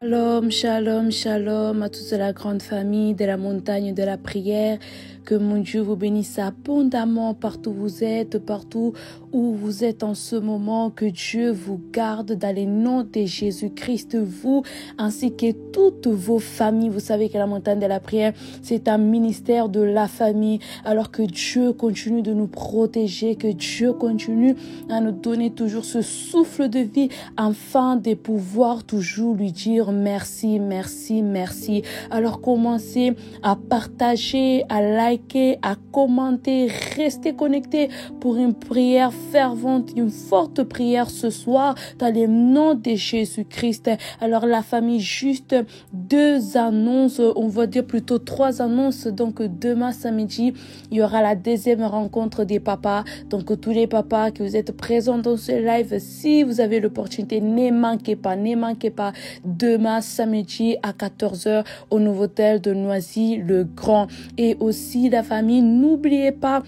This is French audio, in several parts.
Shalom, shalom, shalom à toute la grande famille de la montagne de la prière. Que mon Dieu vous bénisse abondamment partout où vous êtes, partout où vous êtes en ce moment. Que Dieu vous garde dans les noms de Jésus-Christ, vous ainsi que toutes vos familles. Vous savez que la montagne de la prière, c'est un ministère de la famille. Alors que Dieu continue de nous protéger, que Dieu continue à nous donner toujours ce souffle de vie afin de pouvoir toujours lui dire merci, merci, merci. Alors commencez à partager, à liker, à commenter, restez connectés pour une prière fervente, une forte prière ce soir dans le nom de Jésus-Christ. Alors la famille, juste 2 annonces, on va dire plutôt 3 annonces. Donc demain samedi, il y aura la 2e rencontre des papas. Donc tous les papas que vous êtes présents dans ce live, si vous avez l'opportunité, ne manquez pas. Demain samedi à 14h au nouveau hôtel de Noisy-le-Grand. Et aussi la famille, n'oubliez pas,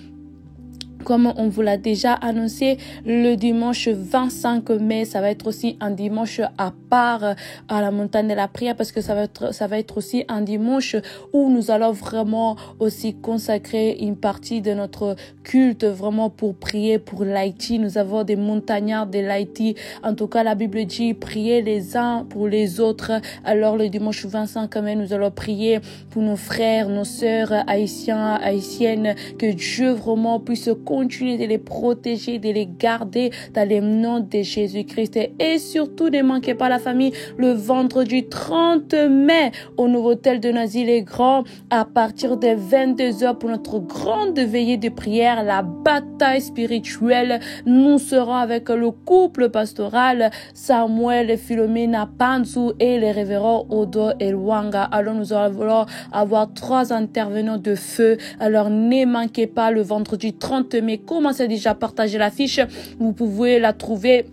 comme on vous l'a déjà annoncé, le dimanche 25 mai, ça va être aussi un dimanche à part à la montagne de la prière, parce que ça va être aussi un dimanche où nous allons vraiment aussi consacrer une partie de notre culte vraiment pour prier pour l'Haïti. Nous avons des montagnards de l'Haïti. En tout cas, la Bible dit prier les uns pour les autres. Alors le dimanche 25 mai, nous allons prier pour nos frères, nos sœurs haïtiens, haïtiennes, que Dieu vraiment puisse continuer de les protéger, de les garder dans le nom de Jésus-Christ. Et surtout, ne manquez pas la famille, le vendredi 30 mai au nouveau hôtel de Noisy-le-Grand à partir de 22h pour notre grande veillée de prière, la bataille spirituelle. Nous serons avec le couple pastoral Samuel Philomena Panzu et le révérend Odo Elwanga. Alors nous allons avoir 3 intervenants de feu. Alors ne manquez pas le vendredi 30 mai. Commencez déjà à partager l'affiche. Vous pouvez la trouver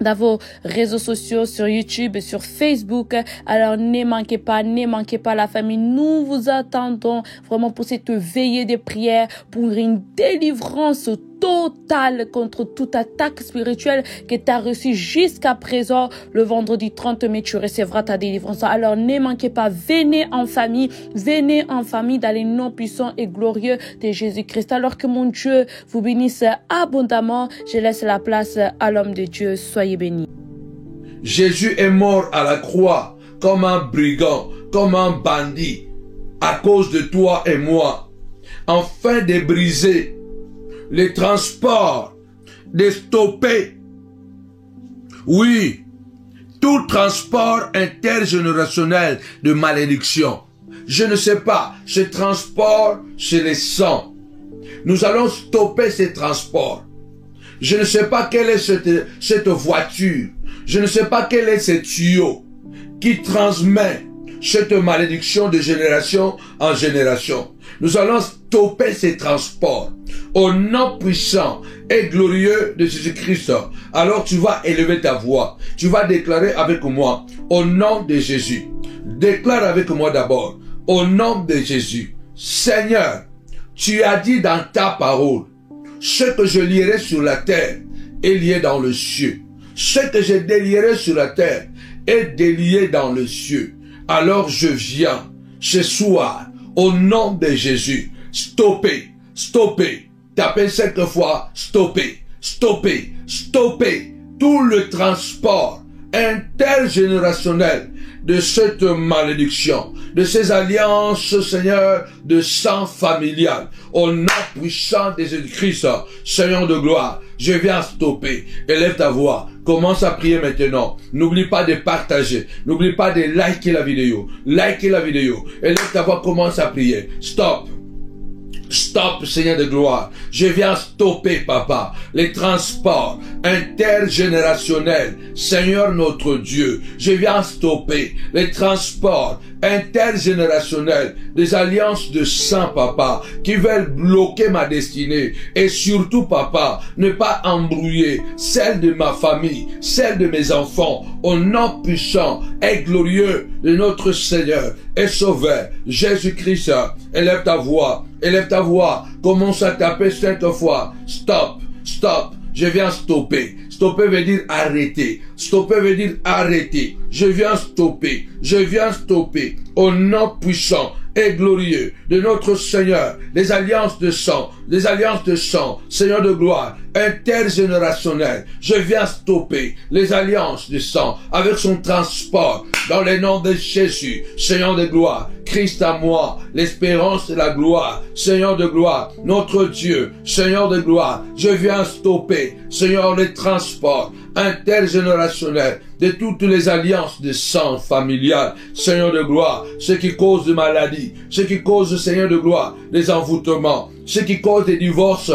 dans vos réseaux sociaux, sur YouTube et sur Facebook. Alors ne manquez pas la famille. Nous vous attendons vraiment pour cette veillée de prière, pour une délivrance totale contre toute attaque spirituelle que tu as reçue jusqu'à présent. Le vendredi 30 mai, tu recevras ta délivrance. Alors ne manquez pas, venez en famille dans les noms puissants et glorieux de Jésus-Christ. Alors que mon Dieu vous bénisse abondamment, je laisse la place à l'homme de Dieu. Soyez bénis. Jésus est mort à la croix comme un brigand, comme un bandit, à cause de toi et moi, afin de briser les transports, de stopper, oui, tout transport intergénérationnel de malédiction. Je ne sais pas, ce transport, c'est le sang. Nous allons stopper ces transports. Je ne sais pas quelle est cette voiture. Je ne sais pas quel est ce tuyau qui transmet cette malédiction de génération en génération. Nous allons stopper ces transports au nom puissant et glorieux de Jésus-Christ. Alors tu vas élever ta voix. Tu vas déclarer avec moi au nom de Jésus. Déclare avec moi d'abord au nom de Jésus. Seigneur, tu as dit dans ta parole, ce que je lierai sur la terre est lié dans le ciel. Ce que je délierai sur la terre est délié dans le ciel. Alors je viens ce soir au nom de Jésus. Stopper, stopper. Tapez 5 fois, stopper, stopper, stopper tout le transport intergénérationnel de cette malédiction, de ces alliances, Seigneur, de sang familial. Au nom puissant de Jésus-Christ, Seigneur de gloire, je viens stopper. Élève ta voix. Commence à prier maintenant. N'oublie pas de partager. N'oublie pas de liker la vidéo. Liker la vidéo. Élève ta voix, commence à prier. Stop. Stop, Seigneur de gloire. Je viens stopper, Papa, les transports intergénérationnels. Seigneur notre Dieu, je viens stopper les transports intergénérationnels des alliances de sang, Papa, qui veulent bloquer ma destinée. Et surtout, Papa, ne pas embrouiller celle de ma famille, celle de mes enfants, au nom puissant et glorieux de notre Seigneur et Sauveur, Jésus-Christ. Élève ta voix. Élève ta voix, commence à taper 5 fois. Stop, stop, je viens stopper. Stopper veut dire arrêter. Stopper veut dire arrêter. Je viens stopper. Je viens stopper. Au nom puissant et glorieux de notre Seigneur, les alliances de sang, Seigneur de gloire, intergénérationnelles. Je viens stopper les alliances de sang avec son transport dans le nom de Jésus, Seigneur de gloire. Christ à moi, l'espérance et la gloire, Seigneur de gloire, notre Dieu, Seigneur de gloire. Je viens stopper, Seigneur, les transports intergénérationnels de toutes les alliances de sang familial, Seigneur de gloire, ce qui cause de maladie, ce qui cause, Seigneur de gloire, des envoûtements, ce qui cause des divorces,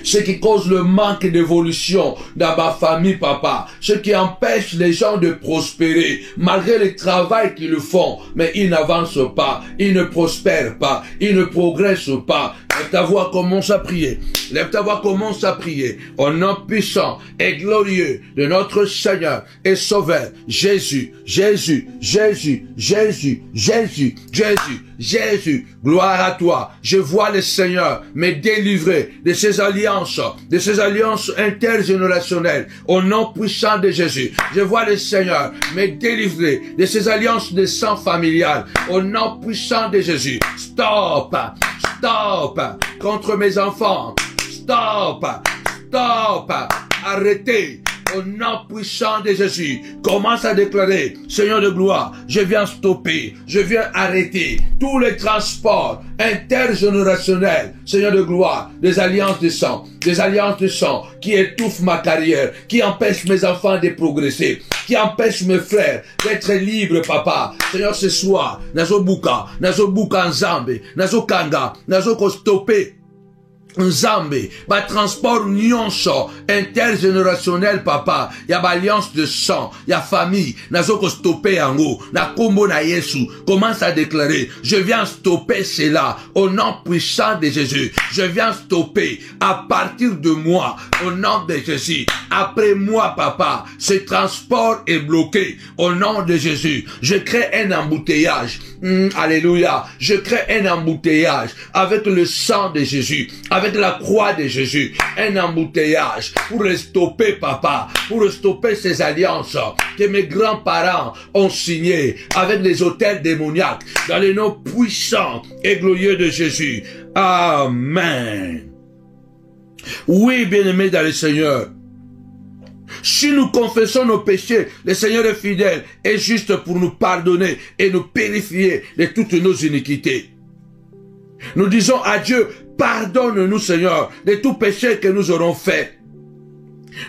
ce qui cause le manque d'évolution dans ma famille, papa, ce qui empêche les gens de prospérer, malgré le travail qu'ils font, mais ils n'avancent pas, ils ne prospèrent pas, ils ne progressent pas. Lève ta voix, commence à prier. Lève ta voix, commence à prier. Au nom puissant et glorieux de notre Seigneur et Sauveur, Jésus, Jésus, Jésus, Jésus, Jésus, Jésus, Jésus. Gloire à toi. Je vois le Seigneur me délivrer de ces alliances intergénérationnelles. Au nom puissant de Jésus. Je vois le Seigneur me délivrer de ces alliances de sang familial. Au nom puissant de Jésus. Stop. Stop contre mes enfants. Stop. Stop. Arrêtez. Au nom puissant de Jésus, commence à déclarer, Seigneur de gloire, je viens stopper, je viens arrêter tous les transports intergénérationnels, Seigneur de gloire, des alliances de sang qui étouffent ma carrière, qui empêchent mes enfants de progresser, qui empêchent mes frères d'être libres, papa. Seigneur, ce soir, nazo buka nzambe, nazo kanga, nazo ko stopper. Nzambe, ba transport nyonso intergénérationnel, papa, ya ba alliance de sang, ya famille, nazoko stopper yango, na kombo na Yesu, commence à déclarer, je viens stopper cela, au nom puissant de Jésus, je viens stopper, à partir de moi, au nom de Jésus, après moi, papa, ce transport est bloqué, au nom de Jésus, je crée un embouteillage, alléluia, je crée un embouteillage, avec le sang de Jésus, avec la croix de Jésus, un embouteillage pour le stopper, papa, pour stopper ces alliances que mes grands-parents ont signées avec les autels démoniaques dans le nom puissant et glorieux de Jésus. Amen. Oui, bien-aimés dans le Seigneur, si nous confessons nos péchés, le Seigneur est fidèle et juste pour nous pardonner et nous purifier de toutes nos iniquités. Nous disons à Dieu, pardonne-nous, Seigneur, de tout péché que nous aurons fait.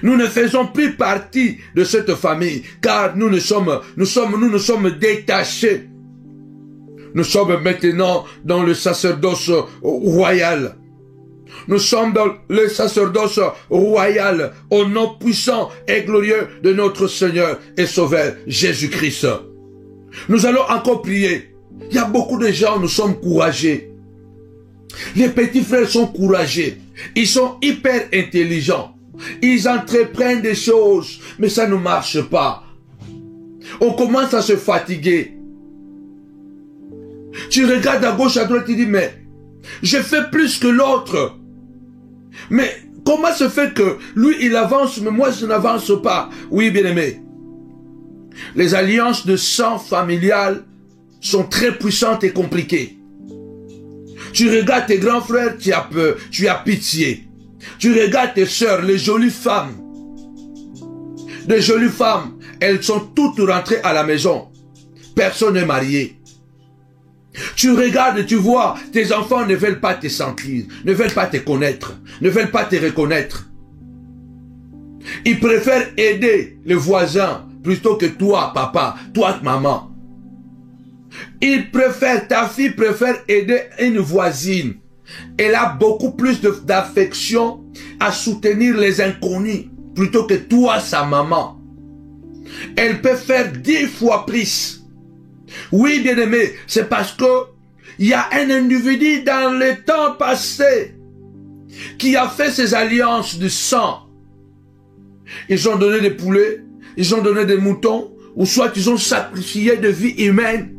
Nous ne faisons plus partie de cette famille, car nous nous sommes détachés. Nous sommes maintenant dans le sacerdoce royal. Nous sommes dans le sacerdoce royal au nom puissant et glorieux de notre Seigneur et Sauveur Jésus-Christ. Nous allons encore prier. Il y a beaucoup de gens, nous sommes courageux. Les petits frères sont courageux. Ils sont hyper intelligents. Ils entreprennent des choses, mais ça ne marche pas. On commence à se fatiguer. Tu regardes à gauche, à droite, tu dis, mais je fais plus que l'autre. Mais comment se fait que lui, il avance, mais moi, je n'avance pas? Oui, bien-aimé. Les alliances de sang familial sont très puissantes et compliquées. Tu regardes tes grands frères, tu as peur, tu as pitié. Tu regardes tes sœurs, les jolies femmes. Les jolies femmes, elles sont toutes rentrées à la maison. Personne n'est marié. Tu regardes et tu vois, tes enfants ne veulent pas te sentir, ne veulent pas te connaître, ne veulent pas te reconnaître. Ils préfèrent aider les voisins plutôt que toi, papa, toi, maman. Ta fille préfère aider une voisine. Elle a beaucoup plus d'affection à soutenir les inconnus plutôt que toi, sa maman. Elle peut faire 10 fois plus. Oui, bien-aimé, c'est parce que il y a un individu dans le temps passé qui a fait ces alliances de sang. Ils ont donné des poulets, ils ont donné des moutons, ou soit ils ont sacrifié de vie humaine.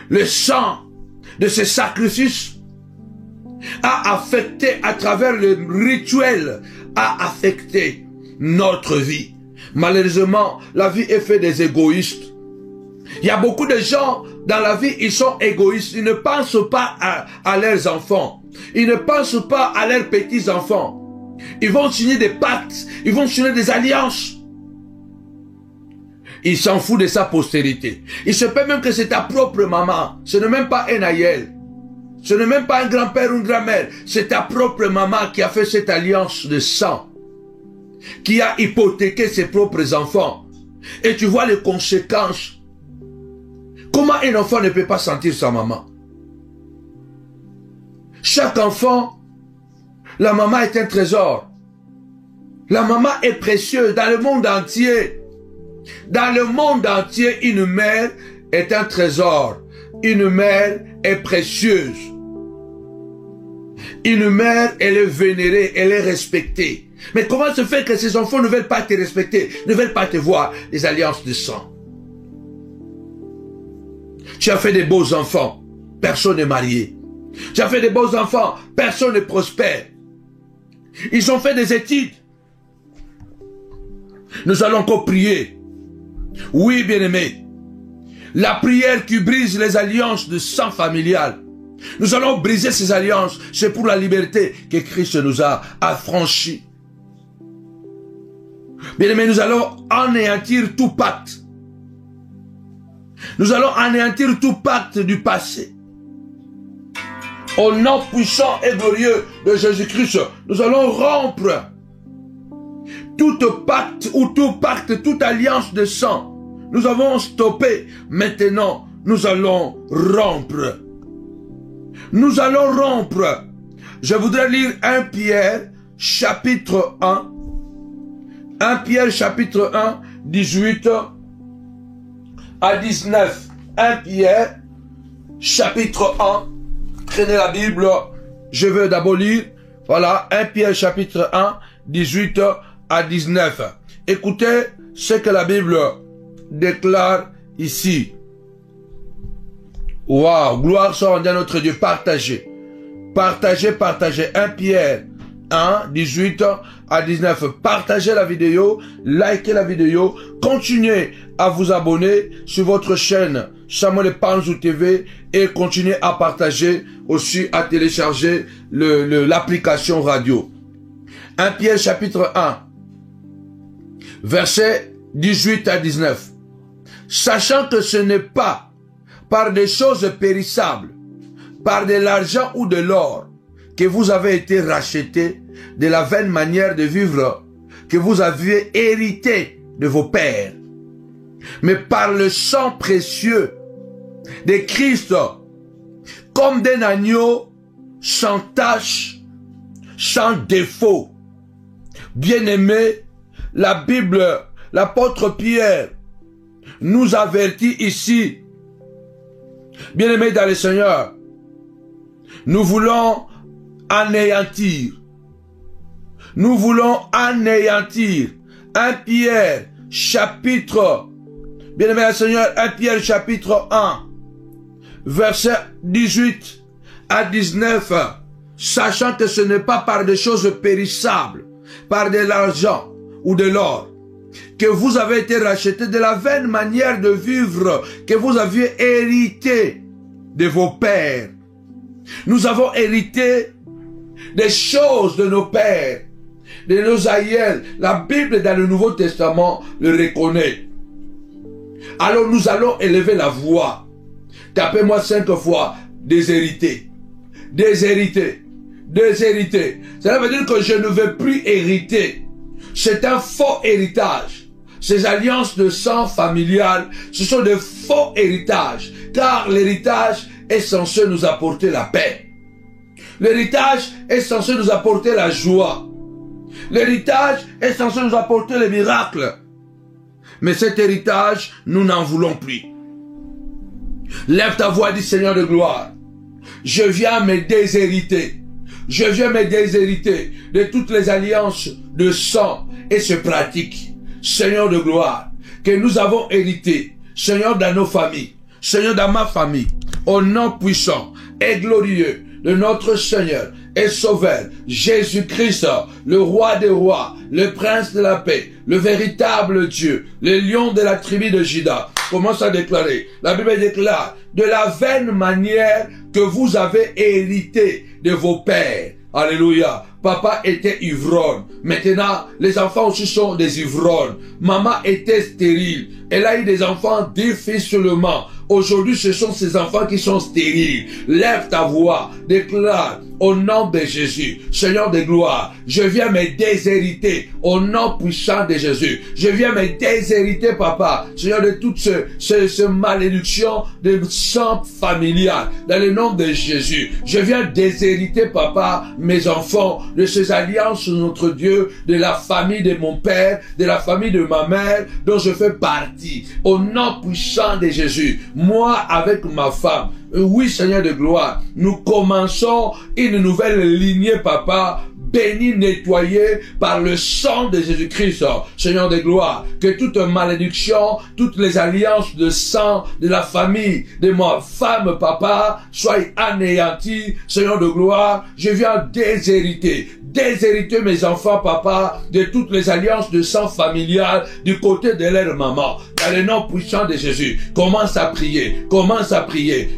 Le sang de ces sacrifices a affecté à travers le rituel, a affecté notre vie. Malheureusement, la vie est faite des égoïstes. Il y a beaucoup de gens dans la vie, ils sont égoïstes. Ils ne pensent pas à leurs enfants. Ils ne pensent pas à leurs petits-enfants. Ils vont signer des pactes. Ils vont signer des alliances. Il s'en fout de sa postérité. Il se peut même que c'est ta propre maman. Ce n'est même pas un aïeul. Ce n'est même pas un grand-père ou une grand-mère. C'est ta propre maman qui a fait cette alliance de sang. Qui a hypothéqué ses propres enfants. Et tu vois les conséquences. Comment un enfant ne peut pas sentir sa maman? Chaque enfant, la maman est un trésor. La maman est précieuse dans le monde entier. Dans le monde entier, une mère est un trésor. Une mère est précieuse. Une mère, elle est vénérée, elle est respectée. Mais comment se fait que ces enfants ne veulent pas te respecter, ne veulent pas te voir? Les alliances de sang. Tu as fait des beaux enfants, personne n'est marié. Tu as fait des beaux enfants, personne n'est prospère. Ils ont fait des études. Nous allons encore prier. Oui, bien-aimés. La prière qui brise les alliances de sang familial. Nous allons briser ces alliances. C'est pour la liberté que Christ nous a affranchis. Bien-aimés, nous allons anéantir tout pacte. Nous allons anéantir tout pacte du passé. Au nom puissant et glorieux de Jésus-Christ, nous allons rompre tout pacte ou tout pacte, toute alliance de sang. Nous avons stoppé. Maintenant, nous allons rompre. Nous allons rompre. Je voudrais lire 1 Pierre, chapitre 1. 1 Pierre, chapitre 1, 18 à 19. 1 Pierre, chapitre 1. Prenez la Bible. Je veux d'abord lire. Voilà, 1 Pierre, chapitre 1, 18 à 19. Écoutez ce que la Bible déclare ici. Waouh, gloire soit rendue à notre Dieu. Partagez. Partagez, partagez. 1 Pierre 1, 18 à 19. Partagez la vidéo, likez la vidéo, continuez à vous abonner sur votre chaîne Samuel Panzou TV et continuez à partager, aussi à télécharger l'application radio. 1 Pierre chapitre 1, versets 18 à 19. Sachant que ce n'est pas par des choses périssables, par de l'argent ou de l'or, que vous avez été rachetés de la vaine manière de vivre que vous aviez hérité de vos pères, mais par le sang précieux de Christ, comme d'un agneau sans tache, sans défaut. Bien-aimé, la Bible, l'apôtre Pierre nous avertit ici. Bien-aimés dans le Seigneur, nous voulons anéantir. Nous voulons anéantir. 1 Pierre, chapitre, bien-aimé dans le Seigneur, 1 Pierre, chapitre 1, verset 18 à 19, sachant que ce n'est pas par des choses périssables, par de l'argent ou de l'or, que vous avez été rachetés de la vaine manière de vivre que vous aviez hérité de vos pères. Nous avons hérité des choses de nos pères, de nos aïeux. La Bible dans le Nouveau Testament le reconnaît. Alors nous allons élever la voix. Tapez-moi 5 fois, déshérité, déshérité, déshérité. Cela veut dire que je ne veux plus hériter. C'est un faux héritage. Ces alliances de sang familial, ce sont de faux héritages. Car l'héritage est censé nous apporter la paix. L'héritage est censé nous apporter la joie. L'héritage est censé nous apporter les miracles. Mais cet héritage, nous n'en voulons plus. Lève ta voix, dis Seigneur de gloire. Je viens me déshériter. Je viens me déshériter de toutes les alliances de sang et se pratique. Seigneur de gloire, que nous avons hérité. Seigneur dans nos familles. Seigneur dans ma famille. Au nom puissant et glorieux de notre Seigneur et Sauveur, Jésus-Christ, le roi des rois, le prince de la paix, le véritable Dieu, le lion de la tribu de Juda. Commence à déclarer. La Bible déclare, de la vaine manière que vous avez hérité de vos pères. Alléluia. Papa était ivrogne. Maintenant, les enfants aussi sont des ivrognes. Maman était stérile. Elle a eu des enfants difficilement. Aujourd'hui, ce sont ces enfants qui sont stériles. Lève ta voix, déclare au nom de Jésus, Seigneur de gloire, je viens me déshériter au nom puissant de Jésus. Je viens me déshériter, Papa, Seigneur, de toute ce malédiction de sang familial. Dans le nom de Jésus, je viens déshériter, Papa, mes enfants, de ces alliances, notre Dieu, de la famille de mon père, de la famille de ma mère, dont je fais partie. Au nom puissant de Jésus, moi avec ma femme, oui, Seigneur de gloire, nous commençons une nouvelle lignée, Papa, béni, nettoyé par le sang de Jésus-Christ, Seigneur de gloire, que toute malédiction, toutes les alliances de sang de la famille de ma femme, Papa, soient anéanties, Seigneur de gloire. Je viens déshériter mes enfants, Papa, de toutes les alliances de sang familial du côté de leur maman. Dans le nom puissant de Jésus, commence à prier,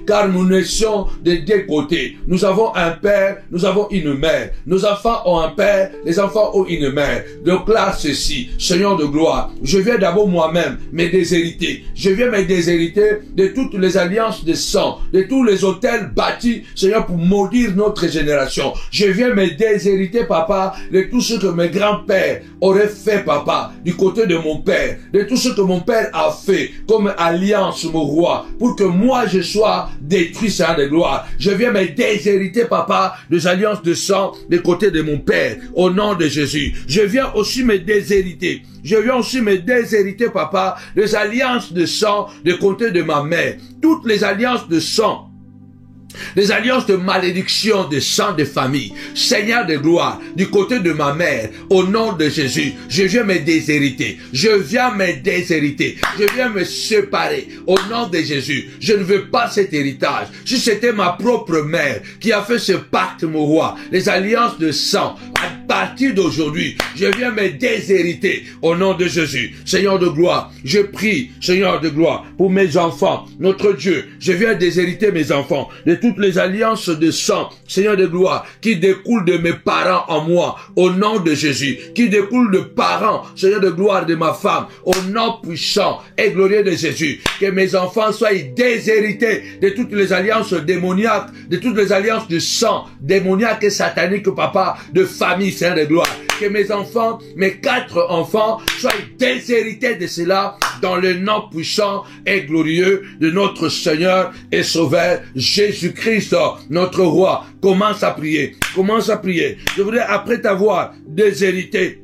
car nous naissons des deux côtés. Nous avons un père, nous avons une mère. Nos enfants ont un père, les enfants ont une mère. Donc là, ceci, Seigneur de gloire, je viens d'abord moi-même me déshériter. Je viens me déshériter de toutes les alliances de sang, de tous les hôtels bâtis, Seigneur, pour maudire notre génération. Je viens me déshériter, Papa, de tout ce que mes grands-pères auraient fait, Papa, du côté de mon père, de tout ce que mon père a fait comme alliance, mon roi, pour que moi je sois détruit, Seigneur de gloire. Je viens me déshériter, Papa, des alliances de sang des côtés de mon père, au nom de Jésus. Je viens aussi me déshériter. Je viens aussi me déshériter, Papa, des alliances de sang des côtés de ma mère. Toutes les alliances de sang, des alliances de malédiction, de sang de famille. Seigneur de gloire, du côté de ma mère, au nom de Jésus, je viens me déshériter. Je viens me déshériter. Je viens me séparer au nom de Jésus. Je ne veux pas cet héritage. Si c'était ma propre mère qui a fait ce pacte, mon roi, les alliances de sang, à partir d'aujourd'hui, je viens me déshériter au nom de Jésus. Seigneur de gloire, je prie, Seigneur de gloire, pour mes enfants, notre Dieu, je viens déshériter mes enfants de toutes les alliances de sang, Seigneur de gloire, qui découlent de mes parents en moi, au nom de Jésus, qui découlent de parents, Seigneur de gloire, de ma femme, au nom puissant et glorieux de Jésus, que mes enfants soient déshérités de toutes les alliances démoniaques, de toutes les alliances de sang, démoniaques et sataniques, Papa, de famille, Seigneur de gloire, que mes enfants, mes 4 enfants, soient déshérités de cela, dans le nom puissant et glorieux de notre Seigneur et Sauveur, Jésus-Christ, notre roi. Commence à prier. Commence à prier. Je voudrais, après t'avoir déshérité,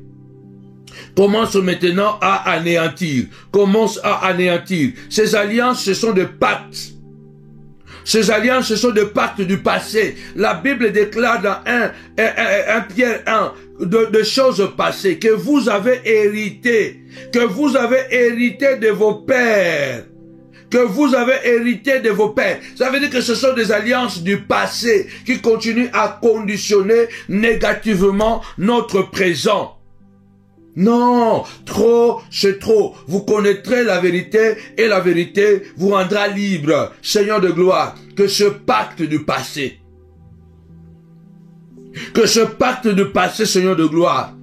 commence maintenant à anéantir. Commence à anéantir. Ces alliances, ce sont des pactes. Ces alliances, ce sont des pactes du passé. La Bible déclare dans 1 Pierre 1 de choses passées que vous avez hérité, de vos pères. Que vous avez hérité de vos pères. Ça veut dire que ce sont des alliances du passé qui continuent à conditionner négativement notre présent. Non, trop, c'est trop. Vous connaîtrez la vérité et la vérité vous rendra libre. Seigneur de gloire, que ce pacte du passé, Seigneur de gloire,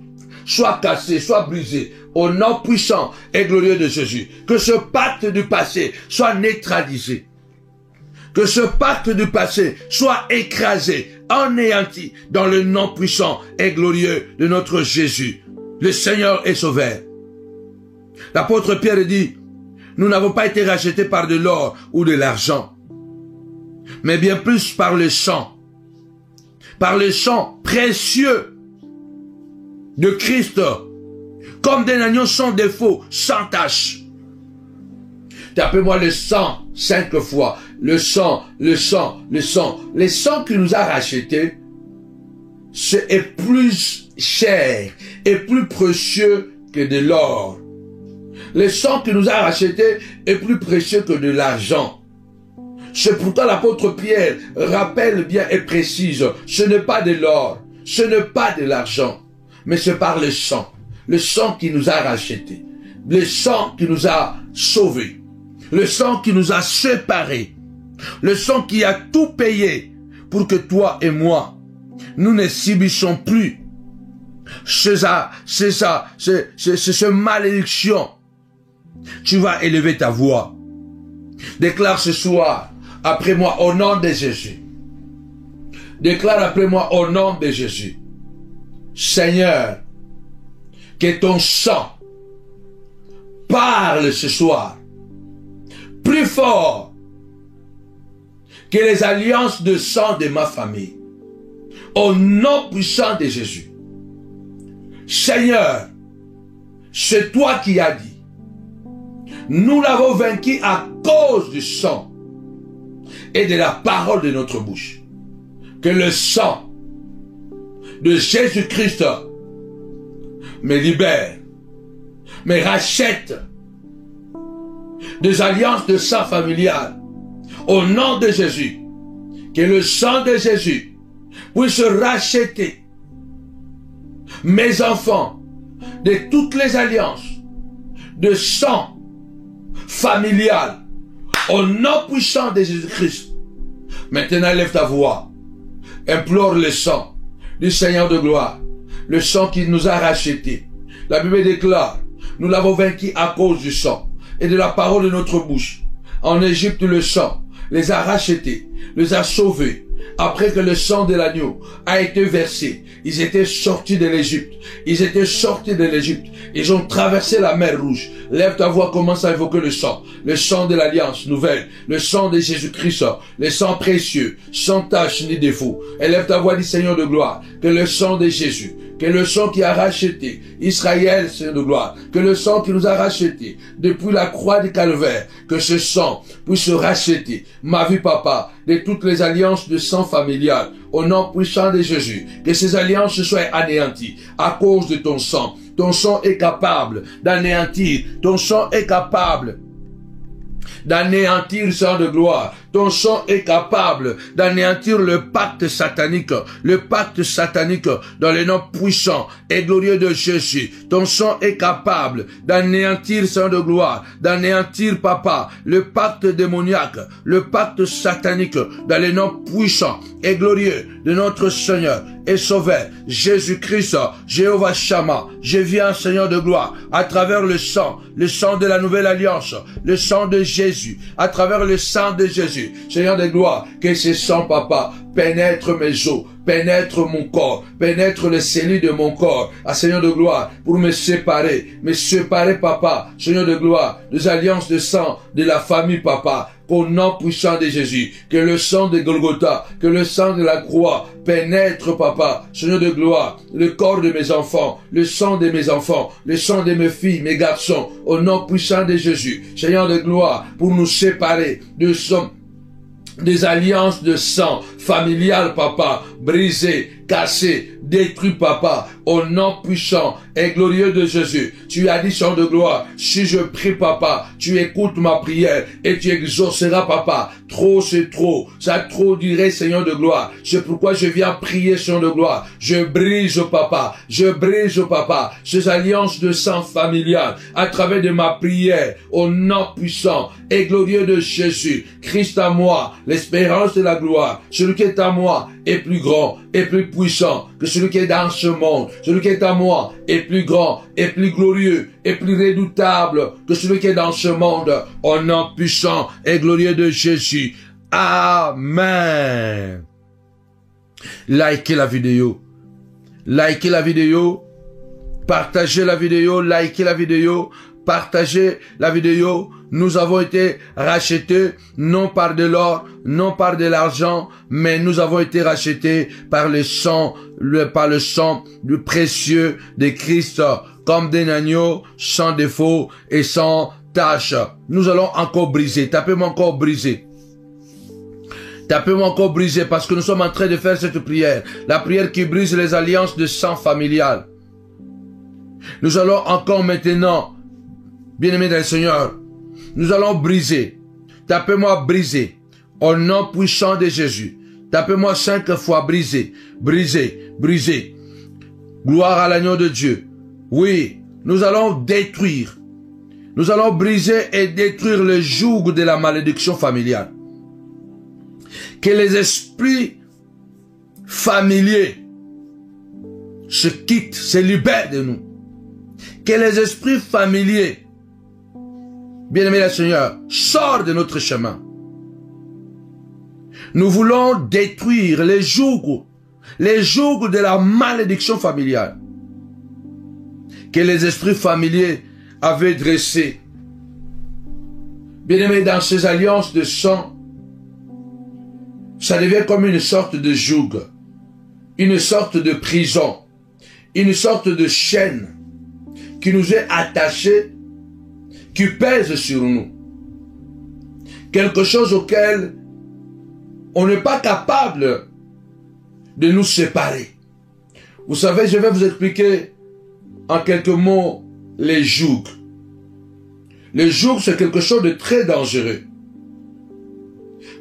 soit cassé, soit brisé, au nom puissant et glorieux de Jésus. Que ce pacte du passé soit neutralisé. Que ce pacte du passé soit écrasé, anéanti, dans le nom puissant et glorieux de notre Jésus. Le Seigneur est sauveur. L'apôtre Pierre dit, nous n'avons pas été rachetés par de l'or ou de l'argent, mais bien plus par le sang précieux de Christ, comme d'un agneau sans défaut, sans tache. Tapez-moi le sang 5 fois. Le sang. Le sang qui nous a rachetés, est plus cher et plus précieux que de l'or. Le sang qui nous a rachetés est plus précieux que de l'argent. C'est pourquoi l'apôtre Pierre rappelle bien et précise, ce n'est pas de l'or, ce n'est pas de l'argent, mais c'est par le sang qui nous a rachetés, le sang qui nous a sauvés, le sang qui nous a séparés, le sang qui a tout payé pour que toi et moi, nous ne subissons plus cette malédiction. Tu vas élever ta voix. Déclare ce soir, après moi, au nom de Jésus. Déclare après moi, au nom de Jésus. Seigneur, que ton sang parle ce soir, plus fort que les alliances de sang de ma famille. Au nom puissant de Jésus. Seigneur, c'est toi qui as dit. Nous l'avons vaincu à cause du sang et de la parole de notre bouche. Que le sang de Jésus-Christ me libère, me rachète des alliances de sang familial. Au nom de Jésus, que le sang de Jésus puisse racheter mes enfants de toutes les alliances de sang familial. Au nom puissant de Jésus-Christ. Maintenant, lève ta voix. Implore le sang du Seigneur de gloire. Le sang qui nous a rachetés. La Bible déclare, nous l'avons vaincu à cause du sang et de la parole de notre bouche. En Égypte, le sang les a rachetés, les a sauvés. Après que le sang de l'agneau a été versé, ils étaient sortis de l'Égypte. Ils étaient sortis de l'Égypte. Ils ont traversé la mer Rouge. Lève ta voix, commence à évoquer le sang de l'alliance nouvelle, le sang de Jésus-Christ, le sang précieux, sans tache ni défaut. Élève ta voix, dit Seigneur de gloire, que le sang de Jésus, que le sang qui a racheté Israël, Seigneur de gloire, que le sang qui nous a racheté depuis la croix du Calvaire, que ce sang puisse racheter ma vie, papa, de toutes les alliances de sang familial, au nom puissant de Jésus, que ces alliances soient anéanties à cause de ton sang. Ton sang est capable d'anéantir, ton sang est capable d'anéantir, sang de gloire. Ton sang est capable d'anéantir le pacte satanique dans le nom puissant et glorieux de Jésus. Ton sang est capable d'anéantir, sang de gloire, d'anéantir, papa, le pacte démoniaque, le pacte satanique dans le nom puissant et glorieux de notre Seigneur et Sauveur, Jésus-Christ, Jéhovah Shammah. Je viens, Seigneur de gloire, à travers le sang de la nouvelle alliance, le sang de Jésus, à travers le sang de Jésus. Seigneur de gloire, que ce sang, papa, pénètre mes os, pénètre mon corps, pénètre les cellules de mon corps, à Seigneur de gloire, pour me séparer, papa, Seigneur de gloire, des alliances de sang de la famille, papa, au nom puissant de Jésus, que le sang de Golgotha, que le sang de la croix pénètre, papa, Seigneur de gloire, le corps de mes enfants, le sang de mes enfants, le sang de mes filles, mes garçons, au nom puissant de Jésus, Seigneur de gloire, pour nous séparer de des alliances de sang familial, papa, brisées, cassées, détruites, papa, au nom puissant et glorieux de Jésus. Tu as dit, sang de gloire, si je prie, papa, tu écoutes ma prière et tu exauceras, papa. Trop, c'est trop. Ça a trop duré, Seigneur de gloire. C'est pourquoi je viens prier, Seigneur de gloire. Je brise, papa, ces alliances de sang familial à travers de ma prière, au nom puissant et glorieux de Jésus. Christ à moi, l'espérance de la gloire. Celui qui est à moi est plus grand et plus puissant que celui qui est dans ce monde. Celui qui est à moi est plus grand et plus glorieux et plus redoutable que celui qui est dans ce monde. Au nom puissant et glorieux de Jésus. Amen. Likez la vidéo. Likez la vidéo. Partagez la vidéo. Likez la vidéo. Partagez la vidéo. Nous avons été rachetés non par de l'or, non par de l'argent, mais nous avons été rachetés par le sang du précieux de Christ, comme des agneaux, sans défaut et sans tache. Nous allons encore briser. Tapez-moi encore briser. Tapez-moi encore briser parce que nous sommes en train de faire cette prière. La prière qui brise les alliances de sang familial. Nous allons encore maintenant, bien-aimés dans le Seigneur, nous allons briser. Tapez-moi briser. Au nom puissant de Jésus. Tapez-moi 5 fois brisé, brisé, brisé. Gloire à l'agneau de Dieu. Oui, nous allons détruire. Nous allons briser et détruire le joug de la malédiction familiale. Que les esprits familiers se quittent, se libèrent de nous. Que les esprits familiers, bien-aimés le Seigneur, sortent de notre chemin. Nous voulons détruire les jougs de la malédiction familiale que les esprits familiers avaient dressés. Bien-aimés, dans ces alliances de sang, ça devient comme une sorte de joug, une sorte de prison, une sorte de chaîne qui nous est attachée, qui pèse sur nous. Quelque chose auquel on n'est pas capable de nous séparer. Vous savez, je vais vous expliquer en quelques mots les jougs. Le joug, c'est quelque chose de très dangereux.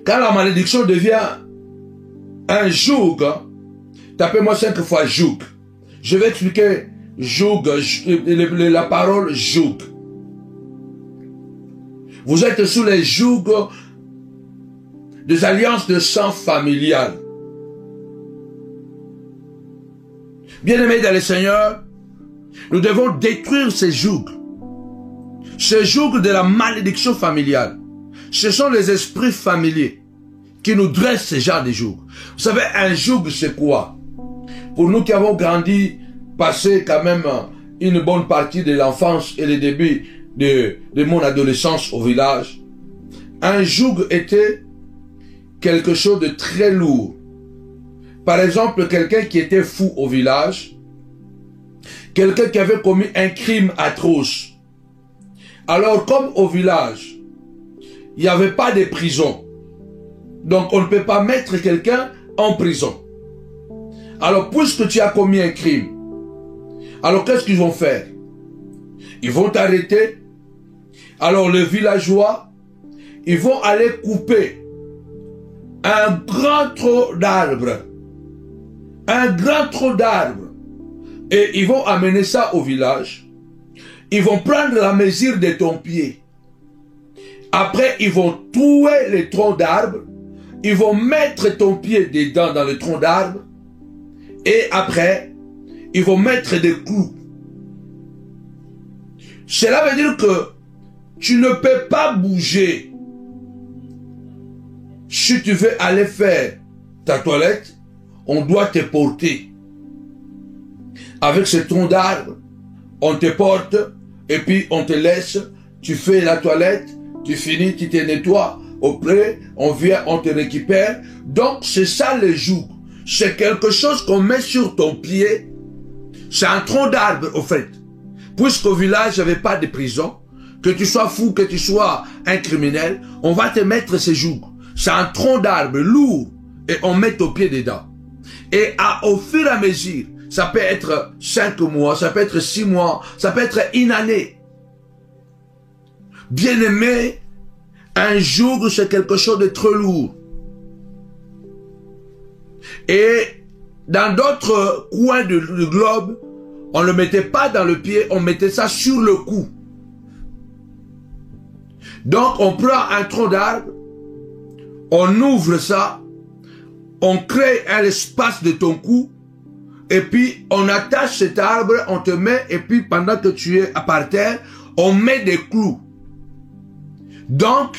Quand la malédiction devient un joug, tapez-moi 5 fois joug. Je vais expliquer joug, la parole joug. Vous êtes sous les jougs des alliances de sang familiales. Bien-aimés dans le Seigneur, nous devons détruire ces jougs. Ces jougs de la malédiction familiale. Ce sont les esprits familiers qui nous dressent ce genre de jougs. Vous savez, un joug, c'est quoi? Pour nous qui avons grandi, passé quand même une bonne partie de l'enfance et le début de mon adolescence au village, un joug était quelque chose de très lourd. Par exemple, quelqu'un qui était fou au village, quelqu'un qui avait commis un crime atroce. Alors, comme au village, il n'y avait pas de prison, donc on ne peut pas mettre quelqu'un en prison. Alors, puisque tu as commis un crime, alors qu'est-ce qu'ils vont faire? Ils vont t'arrêter. Alors, les villageois, ils vont aller couper un grand tronc d'arbres. Un grand tronc d'arbres. Et ils vont amener ça au village. Ils vont prendre la mesure de ton pied. Après, ils vont trouer les troncs d'arbres. Ils vont mettre ton pied dedans dans le tronc d'arbre. Et après, ils vont mettre des clous. Cela veut dire que tu ne peux pas bouger. Si tu veux aller faire ta toilette, on doit te porter. Avec ce tronc d'arbre, on te porte et puis on te laisse. Tu fais la toilette, tu finis, tu te nettoies. Après, on vient, on te récupère. Donc, c'est ça le joug. C'est quelque chose qu'on met sur ton pied. C'est un tronc d'arbre, au fait. Puisqu'au village, il n'y avait pas de prison, que tu sois fou, que tu sois un criminel, on va te mettre ce joug. C'est un tronc d'arbre lourd et on met ton pied dedans. Et au fur et à mesure, ça peut être 5 mois, ça peut être 6 mois, ça peut être une année. Bien-aimé, un joug, c'est quelque chose de très lourd. Et dans d'autres coins du globe, on ne le mettait pas dans le pied, on mettait ça sur le cou. Donc on prend un tronc d'arbre, on ouvre ça, on crée un espace de ton cou, et puis on attache cet arbre, on te met, et puis pendant que tu es par terre, on met des clous. Donc,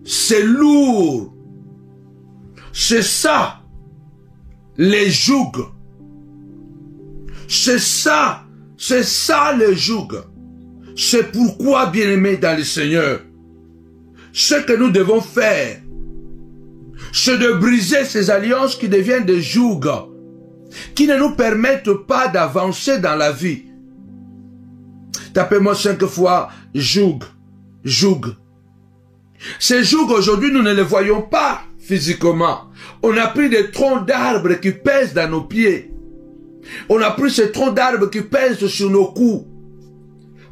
c'est lourd. C'est ça, les jougs. C'est ça le joug. C'est pourquoi, bien-aimés dans le Seigneur, ce que nous devons faire, c'est de briser ces alliances qui deviennent des jougs, qui ne nous permettent pas d'avancer dans la vie. Tapez-moi 5 fois joug, joug. Ces jougs, aujourd'hui, nous ne les voyons pas physiquement. On a pris des troncs d'arbres qui pèsent dans nos pieds. On a pris ces troncs d'arbres qui pèsent sur nos coups.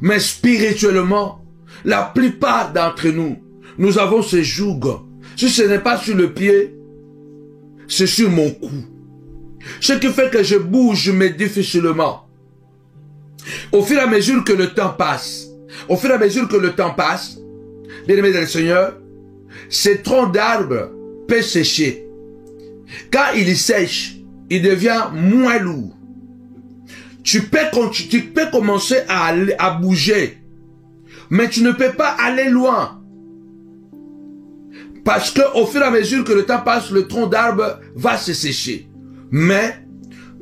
Mais spirituellement, la plupart d'entre nous, nous avons ces jougs. Si ce n'est pas sur le pied, c'est sur mon cou. Ce qui fait que je bouge, mais difficilement. Au fur et à mesure que le temps passe, bien-aimés dans le Seigneur, ces troncs d'arbres peuvent sécher. Quand il sèche, il devient moins lourd. Tu peux commencer à bouger, mais tu ne peux pas aller loin. Parce qu'au fur et à mesure que le temps passe, le tronc d'arbre va se sécher. Mais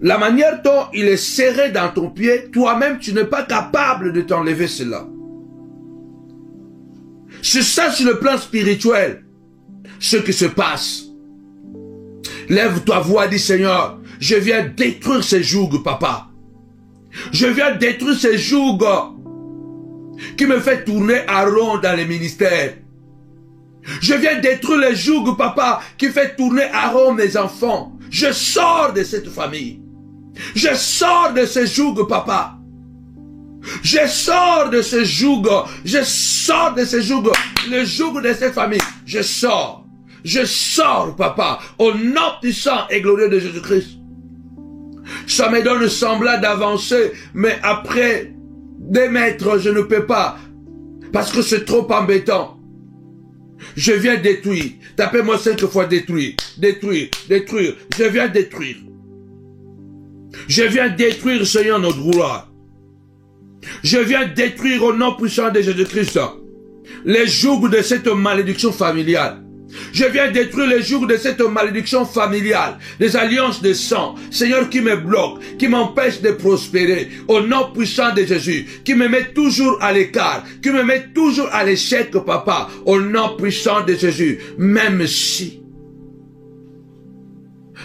la manière dont il est serré dans ton pied, toi-même, tu n'es pas capable de t'enlever cela. C'est ça sur le plan spirituel, ce qui se passe. Lève ta voix, dis Seigneur, je viens détruire ces jougs, papa. Je viens détruire ces jougs qui me fait tourner à rond dans les ministères. Je viens détruire les jougs, papa, qui fait tourner à rond mes enfants. Je sors de cette famille. Je sors de ces jougs, papa. Je sors de ce joug. Je sors de ce joug. Le joug de cette famille. Je sors. Je sors, papa. Au nom puissant et glorieux de Jésus-Christ. Ça me donne semblant d'avancer. Mais après des mètres, je ne peux pas. Parce que c'est trop embêtant. Je viens détruire. Tapez-moi 5 fois détruire. Détruire. Détruire. Je viens détruire. Je viens détruire, Seigneur, notre gloire. Je viens détruire au nom puissant de Jésus-Christ les jougs de cette malédiction familiale. Je viens détruire les jougs de cette malédiction familiale, des alliances de sang, Seigneur, qui me bloquent, qui m'empêchent de prospérer, au nom puissant de Jésus, qui me met toujours à l'écart, qui me met toujours à l'échec, papa, au nom puissant de Jésus, même si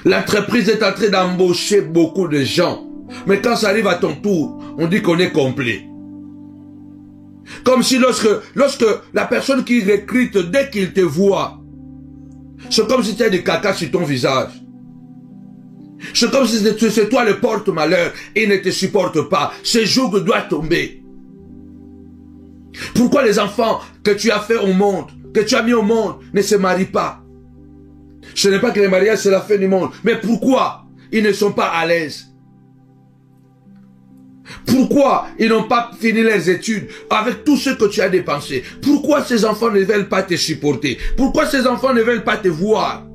l'entreprise est en train d'embaucher beaucoup de gens, mais quand ça arrive à ton tour, on dit qu'on est complet. Comme si lorsque la personne qui recrute, dès qu'il te voit, c'est comme si tu as du caca sur ton visage. C'est comme si c'est toi le porte-malheur et il ne te supporte pas. Ce joug doit tomber. Pourquoi les enfants que tu as fait au monde, que tu as mis au monde, ne se marient pas? Ce n'est pas que le mariage c'est la fin du monde. Mais pourquoi ils ne sont pas à l'aise? Pourquoi ils n'ont pas fini leurs études avec tout ce que tu as dépensé? Pourquoi ces enfants ne veulent pas te supporter? Pourquoi ces enfants ne veulent pas te voir?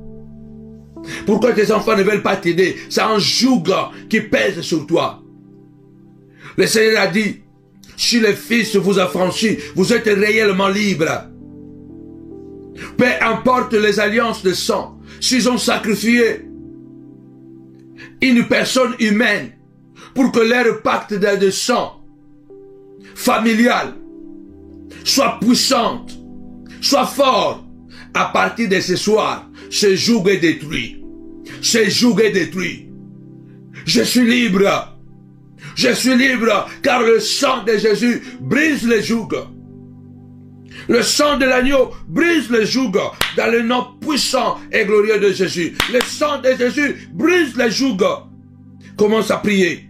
Pourquoi tes enfants ne veulent pas t'aider? C'est un joug qui pèse sur toi. Le Seigneur a dit, si le Fils vous a franchi, vous êtes réellement libre. Peu importe les alliances de sang, s'ils ont sacrifié une personne humaine pour que leur pacte de sang familial soit puissante, soit fort, à partir de ce soir, ce joug est détruit. Ce joug est détruit. Je suis libre. Je suis libre car le sang de Jésus brise les jougs. Le sang de l'agneau brise les jougs dans le nom puissant et glorieux de Jésus. Le sang de Jésus brise les jougs. Commence à prier.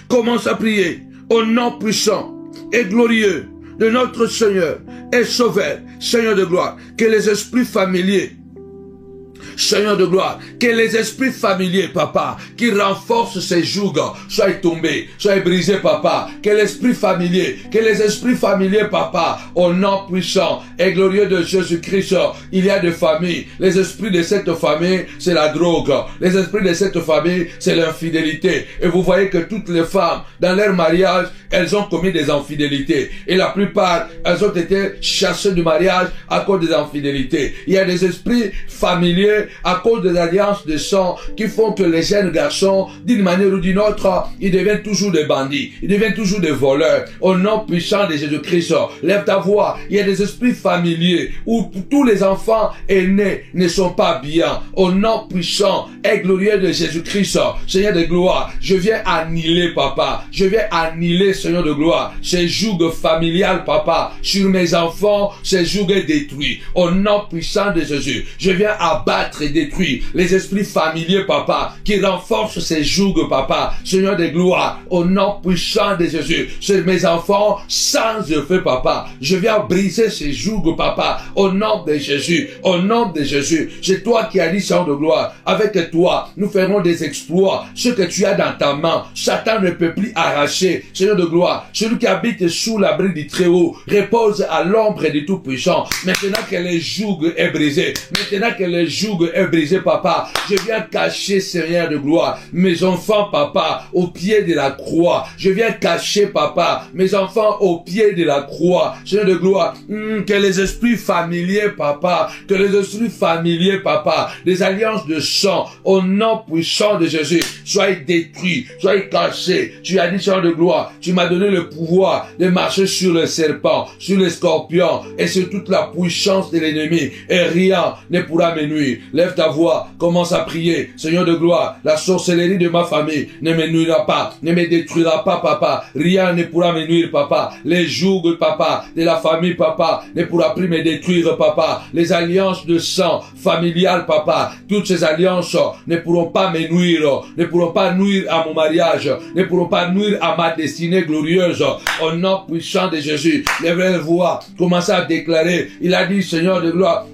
Commence à prier au nom puissant et glorieux de notre Seigneur et Sauveur, Seigneur de gloire, que les esprits familiers, Seigneur de gloire, que les esprits familiers, papa, qui renforcent ces jougs, soient tombés, soient brisés, papa. Que l'esprit familier, que les esprits familiers, papa, au nom puissant et glorieux de Jésus-Christ, il y a des familles. Les esprits de cette famille, c'est la drogue. Les esprits de cette famille, c'est l'infidélité. Et vous voyez que toutes les femmes, dans leur mariage, elles ont commis des infidélités. Et la plupart, elles ont été chassées du mariage à cause des infidélités. Il y a des esprits familiers à cause des alliances de sang qui font que les jeunes garçons, d'une manière ou d'une autre, ils deviennent toujours des bandits, ils deviennent toujours des voleurs. Au nom puissant de Jésus-Christ, lève ta voix. Il y a des esprits familiers où tous les enfants aînés ne sont pas bien. Au nom puissant et glorieux de Jésus-Christ, Seigneur de gloire, je viens annihiler, papa. Je viens annihiler, Seigneur de gloire, ces jougs familiales, papa, sur mes enfants, ces jougs détruits. Au nom puissant de Jésus, je viens abattre être détruits. Les esprits familiers, papa, qui renforcent ces jougs, papa, Seigneur de gloire, au nom puissant de Jésus, sur mes enfants, sans effet, papa, je viens briser ces jougs, papa, au nom de Jésus, au nom de Jésus. C'est toi qui as dit, Seigneur de gloire, avec toi, nous ferons des exploits. Ce que tu as dans ta main, Satan ne peut plus arracher. Seigneur de gloire, celui qui habite sous l'abri du Très-Haut repose à l'ombre du Tout-Puissant. Maintenant que le joug est brisé, maintenant que le joug est brisé, papa, je viens cacher, Seigneur de gloire, mes enfants, papa, au pied de la croix. Je viens cacher, papa, mes enfants au pied de la croix. Seigneur de gloire, que les esprits familiers, papa, que les esprits familiers, papa, des alliances de sang, au nom puissant de Jésus, soient détruits, soient cachés. Tu as dit, Seigneur de gloire, tu m'as donné le pouvoir de marcher sur le serpent, sur les scorpions et sur toute la puissance de l'ennemi, et rien ne pourra me nuire. Lève ta voix, commence à prier. Seigneur de gloire, la sorcellerie de ma famille ne me nuira pas, ne me détruira pas, papa. Rien ne pourra me nuire, papa. Les jougs, papa, de la famille, papa, ne pourra plus me détruire, papa. Les alliances de sang familial, papa, toutes ces alliances ne pourront pas me nuire, ne pourront pas nuire à mon mariage, ne pourront pas nuire à ma destinée glorieuse. Au nom puissant de Jésus, lève la voix, commencez à déclarer. Il a dit, Seigneur de gloire,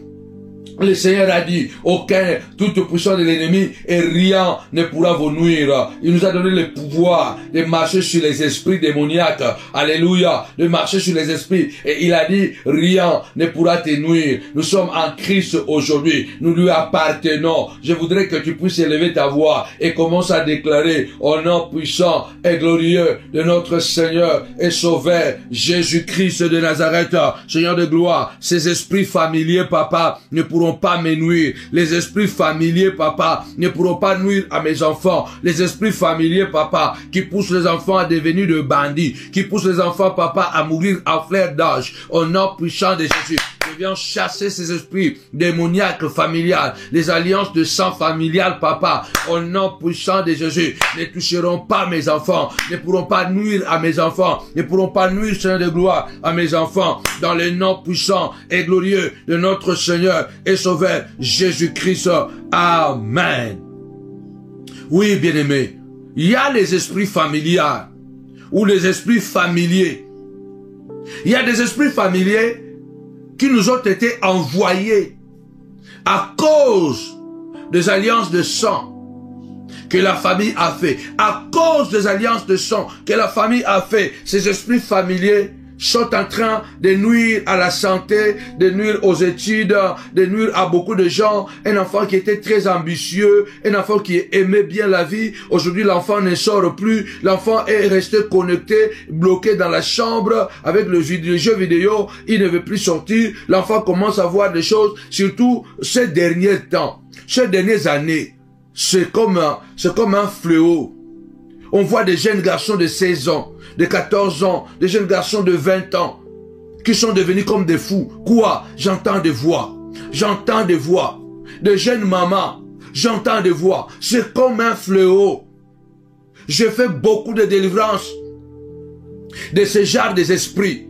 le Seigneur a dit, aucun, toute puissance de l'ennemi et rien ne pourra vous nuire. Il nous a donné le pouvoir de marcher sur les esprits démoniaques. Alléluia. De marcher sur les esprits. Et il a dit, rien ne pourra te nuire. Nous sommes en Christ aujourd'hui. Nous lui appartenons. Je voudrais que tu puisses élever ta voix et commence à déclarer au nom puissant et glorieux de notre Seigneur et Sauveur Jésus-Christ de Nazareth. Seigneur de gloire, ces esprits familiers, papa, ne pourront pas me nuire. Les esprits familiers, papa, ne pourront pas nuire à mes enfants. Les esprits familiers, papa, qui poussent les enfants à devenir de bandits, qui poussent les enfants, papa, à mourir en fleur d'âge. Au nom puissant de Jésus, je viens chasser ces esprits démoniaques familiales, les alliances de sang familial, papa. Au nom puissant de Jésus, ne toucheront pas mes enfants, ne pourront pas nuire à mes enfants, ne pourront pas nuire, Seigneur de gloire, à mes enfants, dans le nom puissant et glorieux de notre Seigneur et Sauveur Jésus-Christ. Amen. Oui, bien-aimés, il y a les esprits familiers ou les esprits familiers. Il y a des esprits familiers qui nous ont été envoyés à cause des alliances de sang que la famille a fait. À cause des alliances de sang que la famille a fait, ces esprits familiers sont en train de nuire à la santé, de nuire aux études, de nuire à beaucoup de gens. Un enfant qui était très ambitieux, un enfant qui aimait bien la vie. Aujourd'hui, l'enfant ne sort plus. L'enfant est resté connecté, bloqué dans la chambre avec le jeu vidéo. Il ne veut plus sortir. L'enfant commence à voir des choses, surtout ces derniers temps, ces dernières années. C'est comme un fléau. On voit des jeunes garçons de 16 ans, de 14 ans, des jeunes garçons de 20 ans, qui sont devenus comme des fous. Quoi? J'entends des voix. J'entends des voix. De jeunes mamans, j'entends des voix. C'est comme un fléau. Je fais beaucoup de délivrances de ce genre des esprits.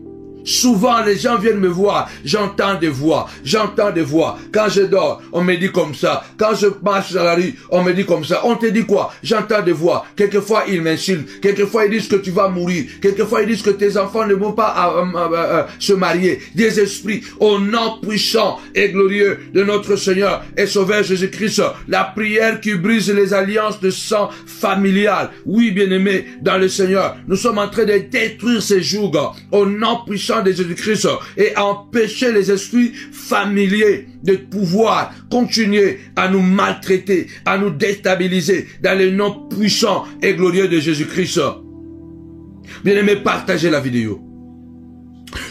Souvent, les gens viennent me voir, j'entends des voix, j'entends des voix. Quand je dors, on me dit comme ça. Quand je marche dans la rue, on me dit comme ça. On te dit quoi? J'entends des voix. Quelquefois, ils m'insultent. Quelquefois, ils disent que tu vas mourir. Quelquefois, ils disent que tes enfants ne vont pas se marier. Des esprits, au nom puissant et glorieux de notre Seigneur et Sauveur Jésus-Christ. La prière qui brise les alliances de sang familial. Oui, bien-aimés, dans le Seigneur, nous sommes en train de détruire ces jougs. Au nom puissant de Jésus-Christ et empêcher les esprits familiers de pouvoir continuer à nous maltraiter, à nous déstabiliser dans le nom puissant et glorieux de Jésus-Christ. Bien-aimés, partagez la vidéo.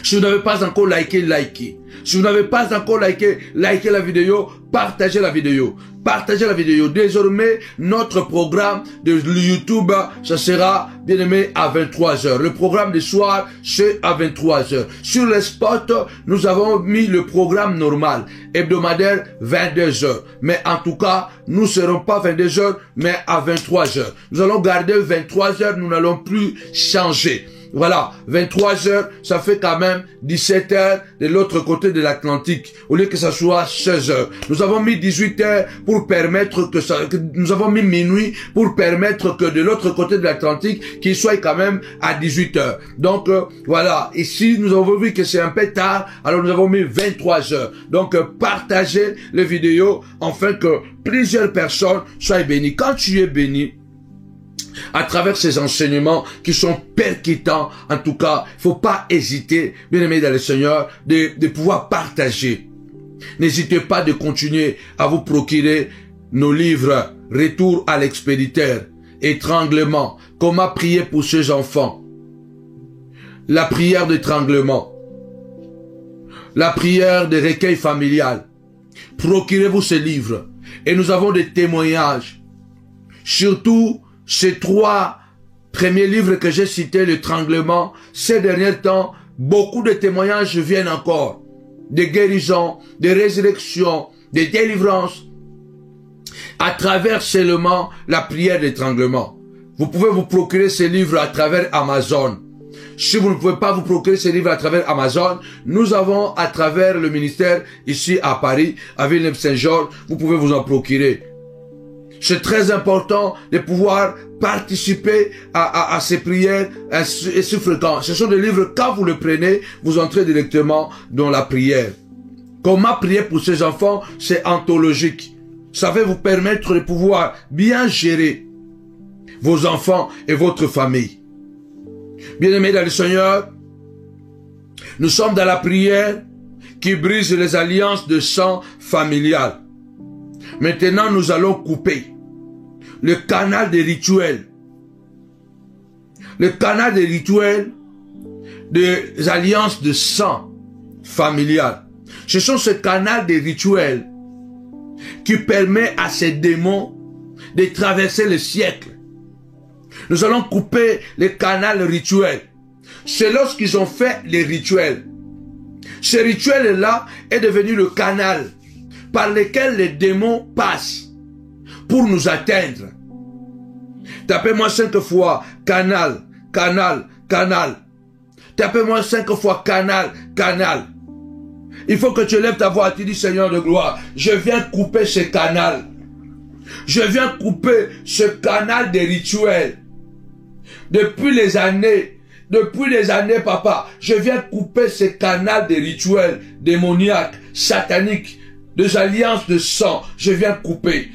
Si vous n'avez pas encore liké, likez. Si vous n'avez pas encore liké la vidéo, partagez la vidéo. Partagez la vidéo. Désormais, notre programme de YouTube, ça sera, bien aimé, à 23h. Le programme du soir, c'est à 23h. Sur les spots, nous avons mis le programme normal, hebdomadaire, 22h. Mais en tout cas, nous ne serons pas 22h, mais à 23h. Nous allons garder 23h, nous n'allons plus changer. voilà, 23 heures, ça fait quand même 17 heures de l'autre côté de l'Atlantique, au lieu que ça soit 16 heures. Nous avons mis 18 heures pour permettre nous avons mis minuit pour permettre que de l'autre côté de l'Atlantique, qu'il soit quand même à 18 heures. Donc, voilà, ici, nous avons vu que c'est un peu tard, alors nous avons mis 23 heures. Donc, partagez les vidéos, afin que plusieurs personnes soient bénies. Quand tu es béni, à travers ces enseignements qui sont percutants, en tout cas, il faut pas hésiter, bien aimé dans le Seigneur, de pouvoir partager. N'hésitez pas de continuer à vous procurer nos livres Retour à l'expéditeur, Étranglement, comment prier pour ses enfants, la prière d'étranglement, la prière de recueil familial. Procurez-vous ces livres. Et nous avons des témoignages. Surtout, ces 3 premiers livres que j'ai cités, l'étranglement, ces derniers temps, beaucoup de témoignages viennent encore. Des guérisons, des résurrections, des délivrances, à travers seulement la prière d'étranglement. Vous pouvez vous procurer ces livres à travers Amazon. Si vous ne pouvez pas vous procurer ces livres à travers Amazon, nous avons à travers le ministère ici à Paris, à Villeneuve-Saint-Georges, vous pouvez vous en procurer. C'est très important de pouvoir participer à ces prières et si fréquents. Ce sont des livres, quand vous le prenez, vous entrez directement dans la prière. Comment prier pour ses enfants, c'est anthologique. Ça va vous permettre de pouvoir bien gérer vos enfants et votre famille. Bien-aimés dans le Seigneur, nous sommes dans la prière qui brise les alliances de sang familial. Maintenant, nous allons couper le canal des rituels. Le canal des rituels des alliances de sang familial. Ce sont ce canal des rituels qui permet à ces démons de traverser le siècle. Nous allons couper le canal rituel. C'est lorsqu'ils ont fait les rituels. Ce rituel-là est devenu le canal par lequel les démons passent pour nous atteindre. Tapez-moi 5 fois canal, canal, canal. Tapez-moi 5 fois canal, canal. Il faut que tu lèves ta voix et tu dis Seigneur de gloire, je viens couper ce canal. Je viens couper ce canal des rituels. Depuis les années, papa, je viens couper ce canal des rituels démoniaques, sataniques, des alliances de sang. Je viens couper.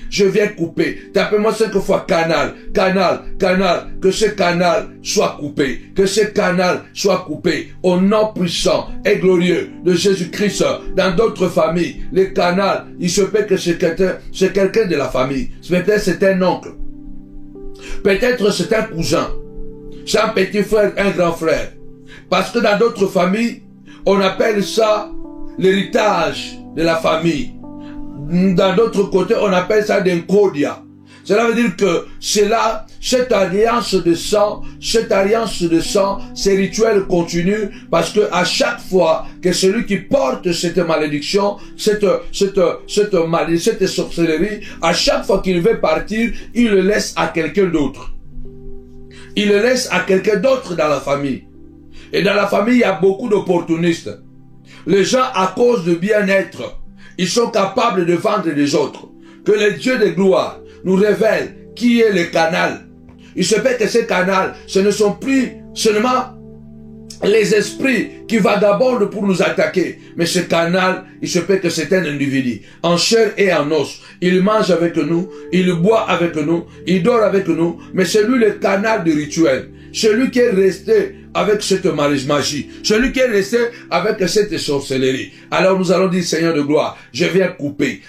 Tapez-moi 5 fois canal, canal, canal. Que ce canal soit coupé. Que ce canal soit coupé. Au nom puissant et glorieux de Jésus-Christ. Dans d'autres familles, le canal, il se peut que c'est quelqu'un de la famille. Peut-être c'est un oncle. Peut-être c'est un cousin. C'est un petit frère, un grand frère. Parce que dans d'autres familles, on appelle ça l'héritage de la famille. Dans d'autres côtés, on appelle ça d'incodia. Cela veut dire que c'est là, cette alliance de sang, ces rituels continuent parce que à chaque fois que celui qui porte cette malédiction, cette sorcellerie, à chaque fois qu'il veut partir, il le laisse à quelqu'un d'autre. Il le laisse à quelqu'un d'autre dans la famille. Et dans la famille, il y a beaucoup d'opportunistes. Les gens, à cause de bien-être, ils sont capables de vendre les autres. Que le Dieu de gloire nous révèle qui est le canal. Il se peut que ce canal, ce ne sont plus seulement les esprits qui vagabondent pour nous attaquer. Mais ce canal, il se peut que c'est un individu, en chair et en os. Il mange avec nous, il boit avec nous, il dort avec nous, mais c'est lui le canal du rituel. Celui qui est resté avec cette magie, celui qui est resté avec cette sorcellerie. Alors nous allons dire, Seigneur de gloire, je viens couper,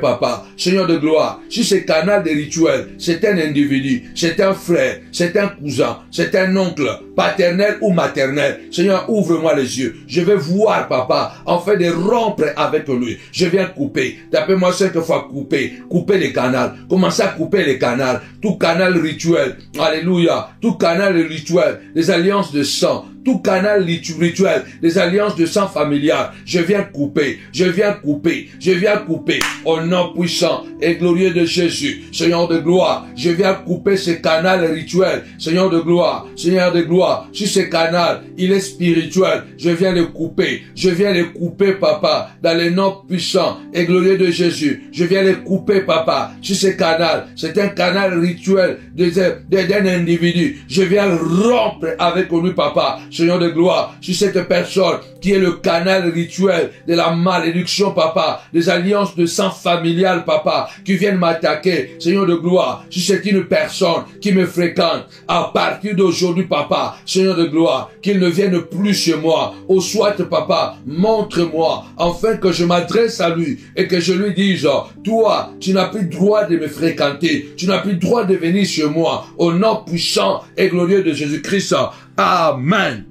papa, Seigneur de gloire. Si ce canal de rituel, c'est un individu, c'est un frère, c'est un cousin, c'est un oncle, paternel ou maternel, Seigneur, ouvre-moi les yeux. Je vais voir, papa, en fait de rompre avec lui. Je viens couper. Tapez-moi 5 fois couper les canals. Commencez à couper les canals. Tout canal rituel. Alléluia. Tout canal rituel. Les alliances de sang. tout canal rituel, des alliances de sang familial, je viens couper, je viens couper, je viens couper, au nom puissant et glorieux de Jésus, Seigneur de gloire, je viens couper ce canal rituel, Seigneur de gloire, si ce canal, il est spirituel, je viens le couper, papa, dans le nom puissant et glorieux de Jésus, je viens le couper, papa, si ce canal, c'est un canal rituel d'un individu, je viens rompre avec lui, papa, Seigneur de gloire, sur cette personne qui est le canal rituel de la malédiction, papa, des alliances de sang familial, papa, qui viennent m'attaquer, Seigneur de gloire, si c'est une personne qui me fréquente, à partir d'aujourd'hui, papa, Seigneur de gloire, qu'il ne vienne plus chez moi, ou soit, papa, montre-moi, afin que je m'adresse à lui, et que je lui dise, toi, tu n'as plus droit de me fréquenter, tu n'as plus droit de venir chez moi, au nom puissant et glorieux de Jésus-Christ. Amen.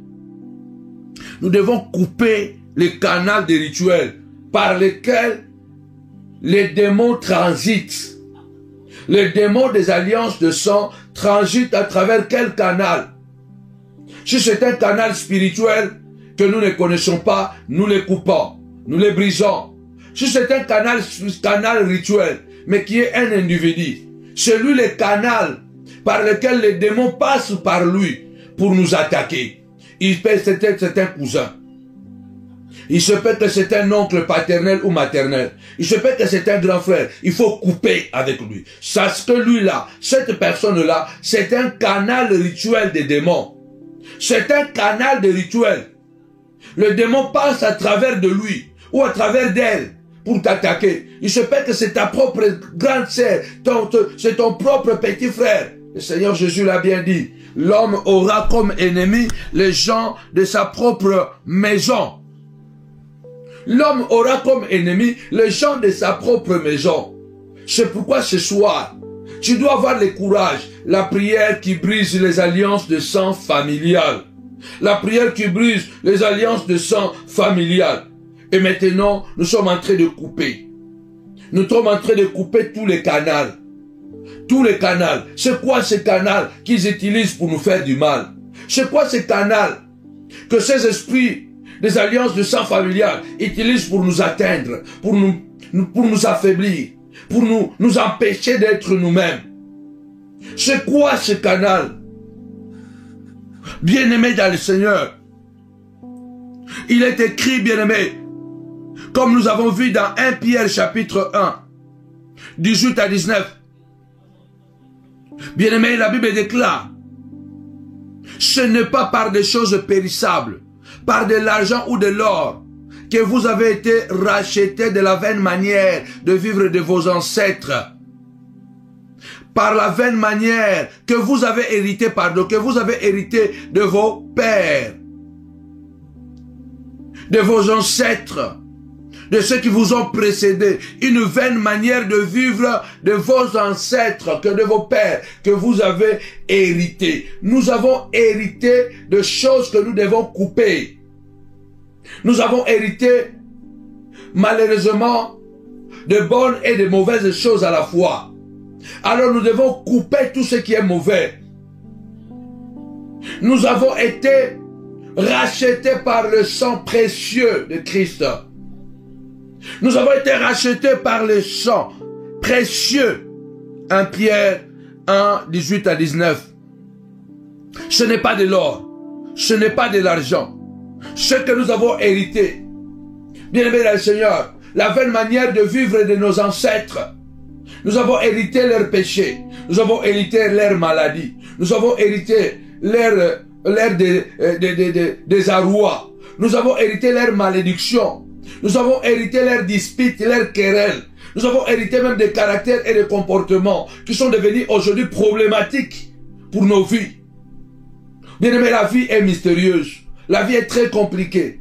Nous devons couper les canaux des rituels par lesquels les démons transitent. Les démons des alliances de sang transitent à travers quel canal? Si c'est un canal spirituel que nous ne connaissons pas, nous les coupons, nous les brisons. Si c'est un canal rituel, mais qui est un individu, c'est lui le canal par lequel les démons passent par lui pour nous attaquer. Il peut être c'est un cousin. Il se peut que c'est un oncle paternel ou maternel. Il se peut que c'est un grand frère. Il faut couper avec lui. Sache que lui-là, cette personne-là, c'est un canal rituel des démons. C'est un canal de rituel. Le démon passe à travers de lui ou à travers d'elle pour t'attaquer. Il se peut que c'est ta propre grande sœur, c'est ton propre petit frère. Le Seigneur Jésus l'a bien dit. L'homme aura comme ennemi les gens de sa propre maison. L'homme aura comme ennemi les gens de sa propre maison. C'est pourquoi ce soir, tu dois avoir le courage. La prière qui brise les alliances de sang familial. La prière qui brise les alliances de sang familial. Et maintenant, nous sommes en train de couper. Nous sommes en train de couper tous les canaux. Tous les canaux. C'est quoi ces canaux qu'ils utilisent pour nous faire du mal? C'est quoi ces canaux que ces esprits des alliances de sang familial utilisent pour nous atteindre, pour nous affaiblir, pour nous empêcher d'être nous-mêmes? C'est quoi ce canal? Bien-aimé dans le Seigneur, il est écrit, bien-aimé, comme nous avons vu dans 1 Pierre chapitre 1, 18 à 19. Bien-aimé, la Bible déclare, ce n'est pas par des choses périssables, par de l'argent ou de l'or, que vous avez été rachetés de la vaine manière de vivre de vos ancêtres. Par la vaine manière que vous avez hérité, que vous avez hérité de vos pères, de vos ancêtres, de ceux qui vous ont précédés, une vaine manière de vivre de vos ancêtres, que de vos pères, que vous avez hérité. Nous avons hérité de choses que nous devons couper. Nous avons hérité, malheureusement, de bonnes et de mauvaises choses à la fois. Alors nous devons couper tout ce qui est mauvais. Nous avons été rachetés par le sang précieux de Christ. Nous avons été rachetés par le sang précieux. 1 Pierre 1, 18 à 19. Ce n'est pas de l'or, ce n'est pas de l'argent. Ce que nous avons hérité, bien-aimé dans le Seigneur, la vaine manière de vivre de nos ancêtres. Nous avons hérité leurs péchés, nous avons hérité leurs maladies, nous avons hérité leurs désarroi, nous avons hérité leurs malédictions, nous avons hérité leurs disputes, leurs querelles, nous avons hérité même des caractères et des comportements qui sont devenus aujourd'hui problématiques pour nos vies. Bien-aimé, la vie est mystérieuse, la vie est très compliquée.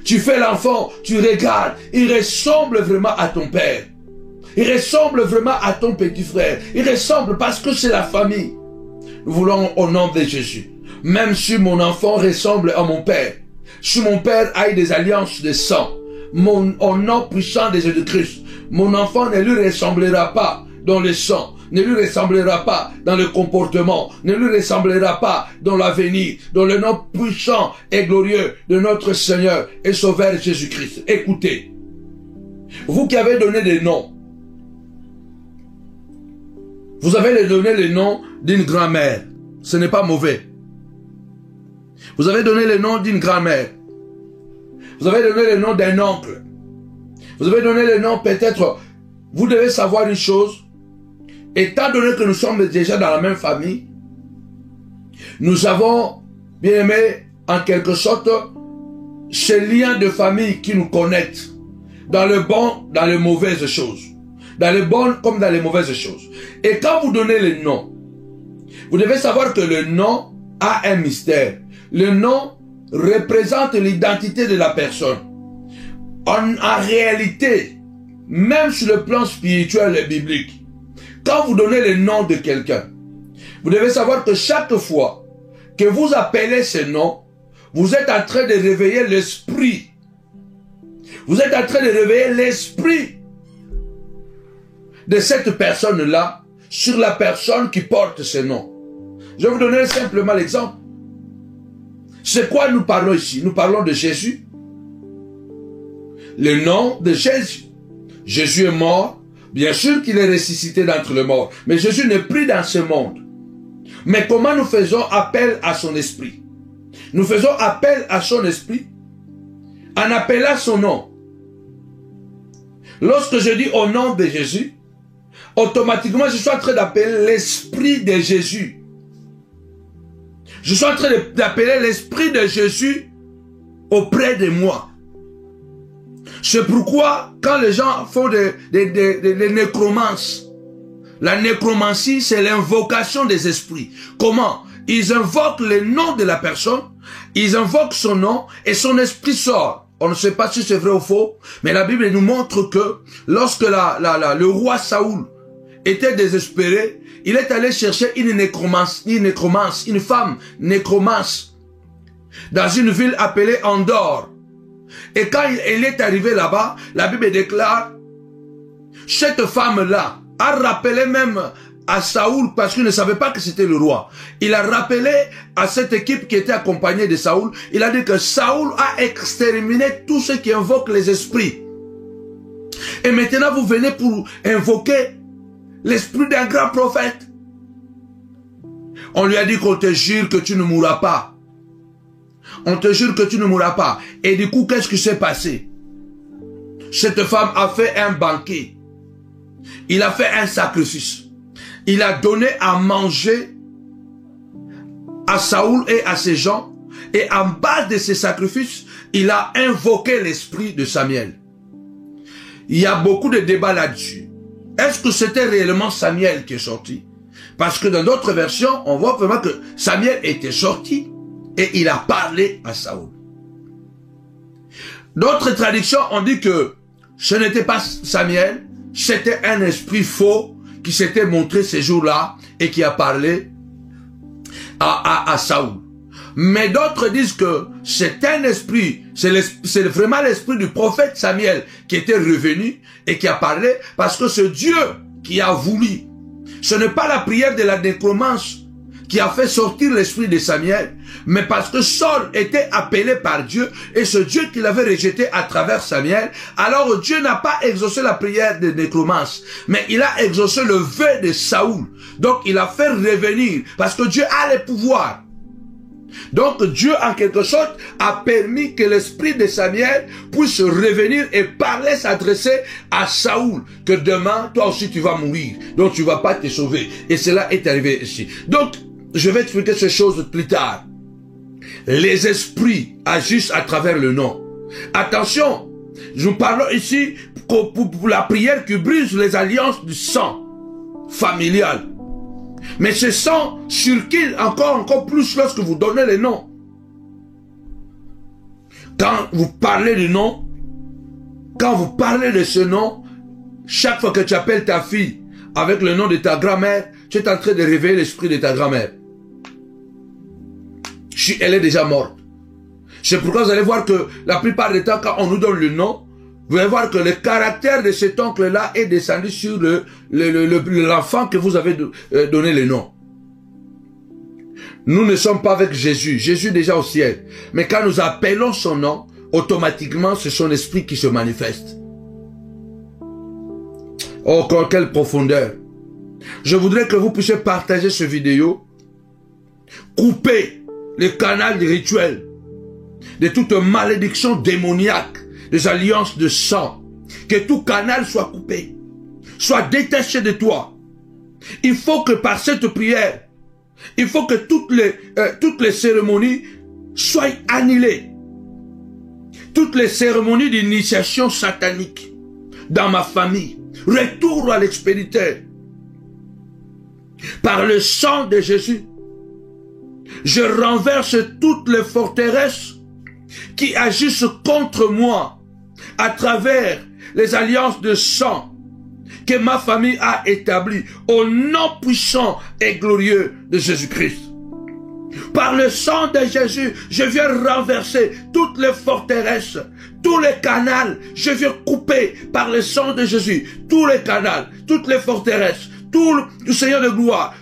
Tu fais l'enfant, tu regardes, il ressemble vraiment à ton père. Il ressemble vraiment à ton petit frère. Il ressemble parce que c'est la famille. Nous voulons au nom de Jésus. Même si mon enfant ressemble à mon père, si mon père a des alliances de sang, au nom puissant de Jésus-Christ, mon enfant ne lui ressemblera pas dans le sang. ne lui ressemblera pas dans le comportement, ne lui ressemblera pas dans l'avenir, dans le nom puissant et glorieux de notre Seigneur et Sauveur Jésus-Christ. Écoutez, vous qui avez donné des noms, vous avez donné le nom d'une grand-mère, ce n'est pas mauvais. Vous avez donné le nom d'une grand-mère, vous avez donné le nom d'un oncle, vous avez donné le nom peut-être, vous devez savoir une chose, étant donné que nous sommes déjà dans la même famille, nous avons, bien aimé, en quelque sorte, ce lien de famille qui nous connecte, dans le bon, dans les mauvaises choses, dans les bonnes comme dans les mauvaises choses. Et quand vous donnez le nom, vous devez savoir que le nom a un mystère. Le nom représente l'identité de la personne. En réalité, même sur le plan spirituel et biblique, quand vous donnez le nom de quelqu'un, vous devez savoir que chaque fois que vous appelez ce nom, vous êtes en train de réveiller l'esprit. Vous êtes en train de réveiller l'esprit de cette personne-là sur la personne qui porte ce nom. Je vais vous donner simplement l'exemple. C'est quoi nous parlons ici? Nous parlons de Jésus. Le nom de Jésus. Jésus est mort. Bien sûr qu'il est ressuscité d'entre les morts. Mais Jésus n'est plus dans ce monde. Mais comment nous faisons appel à son esprit? Nous faisons appel à son esprit en appelant son nom. Lorsque je dis au nom de Jésus, automatiquement je suis en train d'appeler l'esprit de Jésus. Je suis en train d'appeler l'esprit de Jésus auprès de moi. C'est pourquoi quand les gens font des nécromances, la nécromancie c'est l'invocation des esprits. Comment? Ils invoquent le nom de la personne, ils invoquent son nom et son esprit sort. On ne sait pas si c'est vrai ou faux, mais la Bible nous montre que lorsque le roi Saoul était désespéré, il est allé chercher une nécromance, une femme nécromance, dans une ville appelée Endor. Et quand il est arrivé là-bas, la Bible déclare, cette femme-là a rappelé même à Saoul, parce qu'il ne savait pas que c'était le roi. Il a rappelé à cette équipe qui était accompagnée de Saoul, il a dit que Saoul a exterminé tous ceux qui invoquent les esprits. Et maintenant vous venez pour invoquer l'esprit d'un grand prophète. On lui a dit qu'on te jure que tu ne mourras pas. On te jure que tu ne mourras pas. Et du coup, qu'est-ce qui s'est passé? Cette femme a fait un banquet. Il a fait un sacrifice. Il a donné à manger à Saoul et à ses gens. Et en base de ces sacrifices, il a invoqué l'esprit de Samuel. Il y a beaucoup de débats là-dessus. Est-ce que c'était réellement Samuel qui est sorti? Parce que dans d'autres versions, on voit vraiment que Samuel était sorti et il a parlé à Saoul. D'autres traductions ont dit que ce n'était pas Samuel, c'était un esprit faux qui s'était montré ces jours-là et qui a parlé à Saoul. Mais d'autres disent que c'est un esprit, c'est vraiment l'esprit du prophète Samuel qui était revenu et qui a parlé parce que c'est Dieu qui a voulu. Ce n'est pas la prière de la nécromance qui a fait sortir l'esprit de Samuel, mais parce que Saul était appelé par Dieu et ce Dieu qu'il avait rejeté à travers Samuel, alors Dieu n'a pas exaucé la prière de nécromance, mais il a exaucé le vœu de Saoul. Donc il a fait revenir parce que Dieu a le pouvoir. Donc Dieu en quelque sorte a permis que l'esprit de Samuel puisse revenir et parler, s'adresser à Saoul, que demain toi aussi tu vas mourir, donc tu vas pas te sauver. Et cela est arrivé ici. Donc je vais expliquer ces choses plus tard. Les esprits agissent à travers le nom. Attention, nous parlons ici pour la prière qui brise les alliances du sang familial. Mais ce sang circule encore plus lorsque vous donnez les noms. Quand vous parlez du nom, quand vous parlez de ce nom, chaque fois que tu appelles ta fille avec le nom de ta grand-mère, tu es en train de réveiller l'esprit de ta grand-mère. Elle est déjà morte. C'est pourquoi vous allez voir que la plupart du temps, quand on nous donne le nom, vous allez voir que le caractère de cet oncle-là est descendu sur l'enfant que vous avez donné le nom. Nous ne sommes pas avec Jésus. Jésus est déjà au ciel. Mais quand nous appelons son nom, automatiquement, c'est son esprit qui se manifeste. Oh, quelle profondeur. Je voudrais que vous puissiez partager cette vidéo. Couper le canal du rituel de toute malédiction démoniaque, des alliances de sang. Que tout canal soit coupé, soit détaché de toi. Il faut que par cette prière, il faut que toutes les cérémonies soient annulées. Toutes les cérémonies d'initiation satanique dans ma famille. Retour à l'expéditeur. Par le sang de Jésus, je renverse toutes les forteresses qui agissent contre moi à travers les alliances de sang que ma famille a établies au nom puissant et glorieux de Jésus-Christ. Par le sang de Jésus, je viens renverser toutes les forteresses, tous les canaux, je viens couper par le sang de Jésus, tous les canaux, toutes les forteresses, tout le Seigneur de gloire,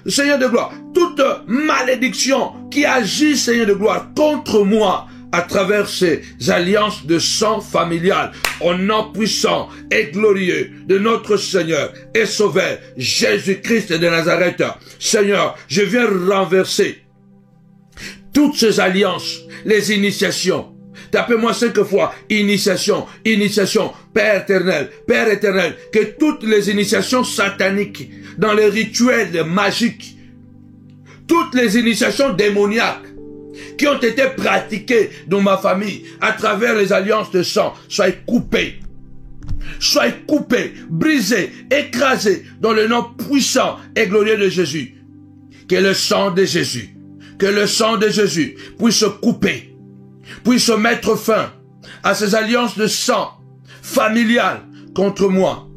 toute malédiction qui agit, Seigneur de gloire, contre moi, à travers ces alliances de sang familial, au nom puissant et glorieux de notre Seigneur et Sauveur, Jésus-Christ de Nazareth. Seigneur, je viens renverser toutes ces alliances, les initiations. Tapez-moi 5 fois, initiation, initiation, Père éternel, que toutes les initiations sataniques, dans les rituels magiques, toutes les initiations démoniaques, qui ont été pratiquées dans ma famille à travers les alliances de sang, soient coupées, brisées, écrasées dans le nom puissant et glorieux de Jésus. Que le sang de Jésus, puisse couper, puisse mettre fin à ces alliances de sang familiales contre moi,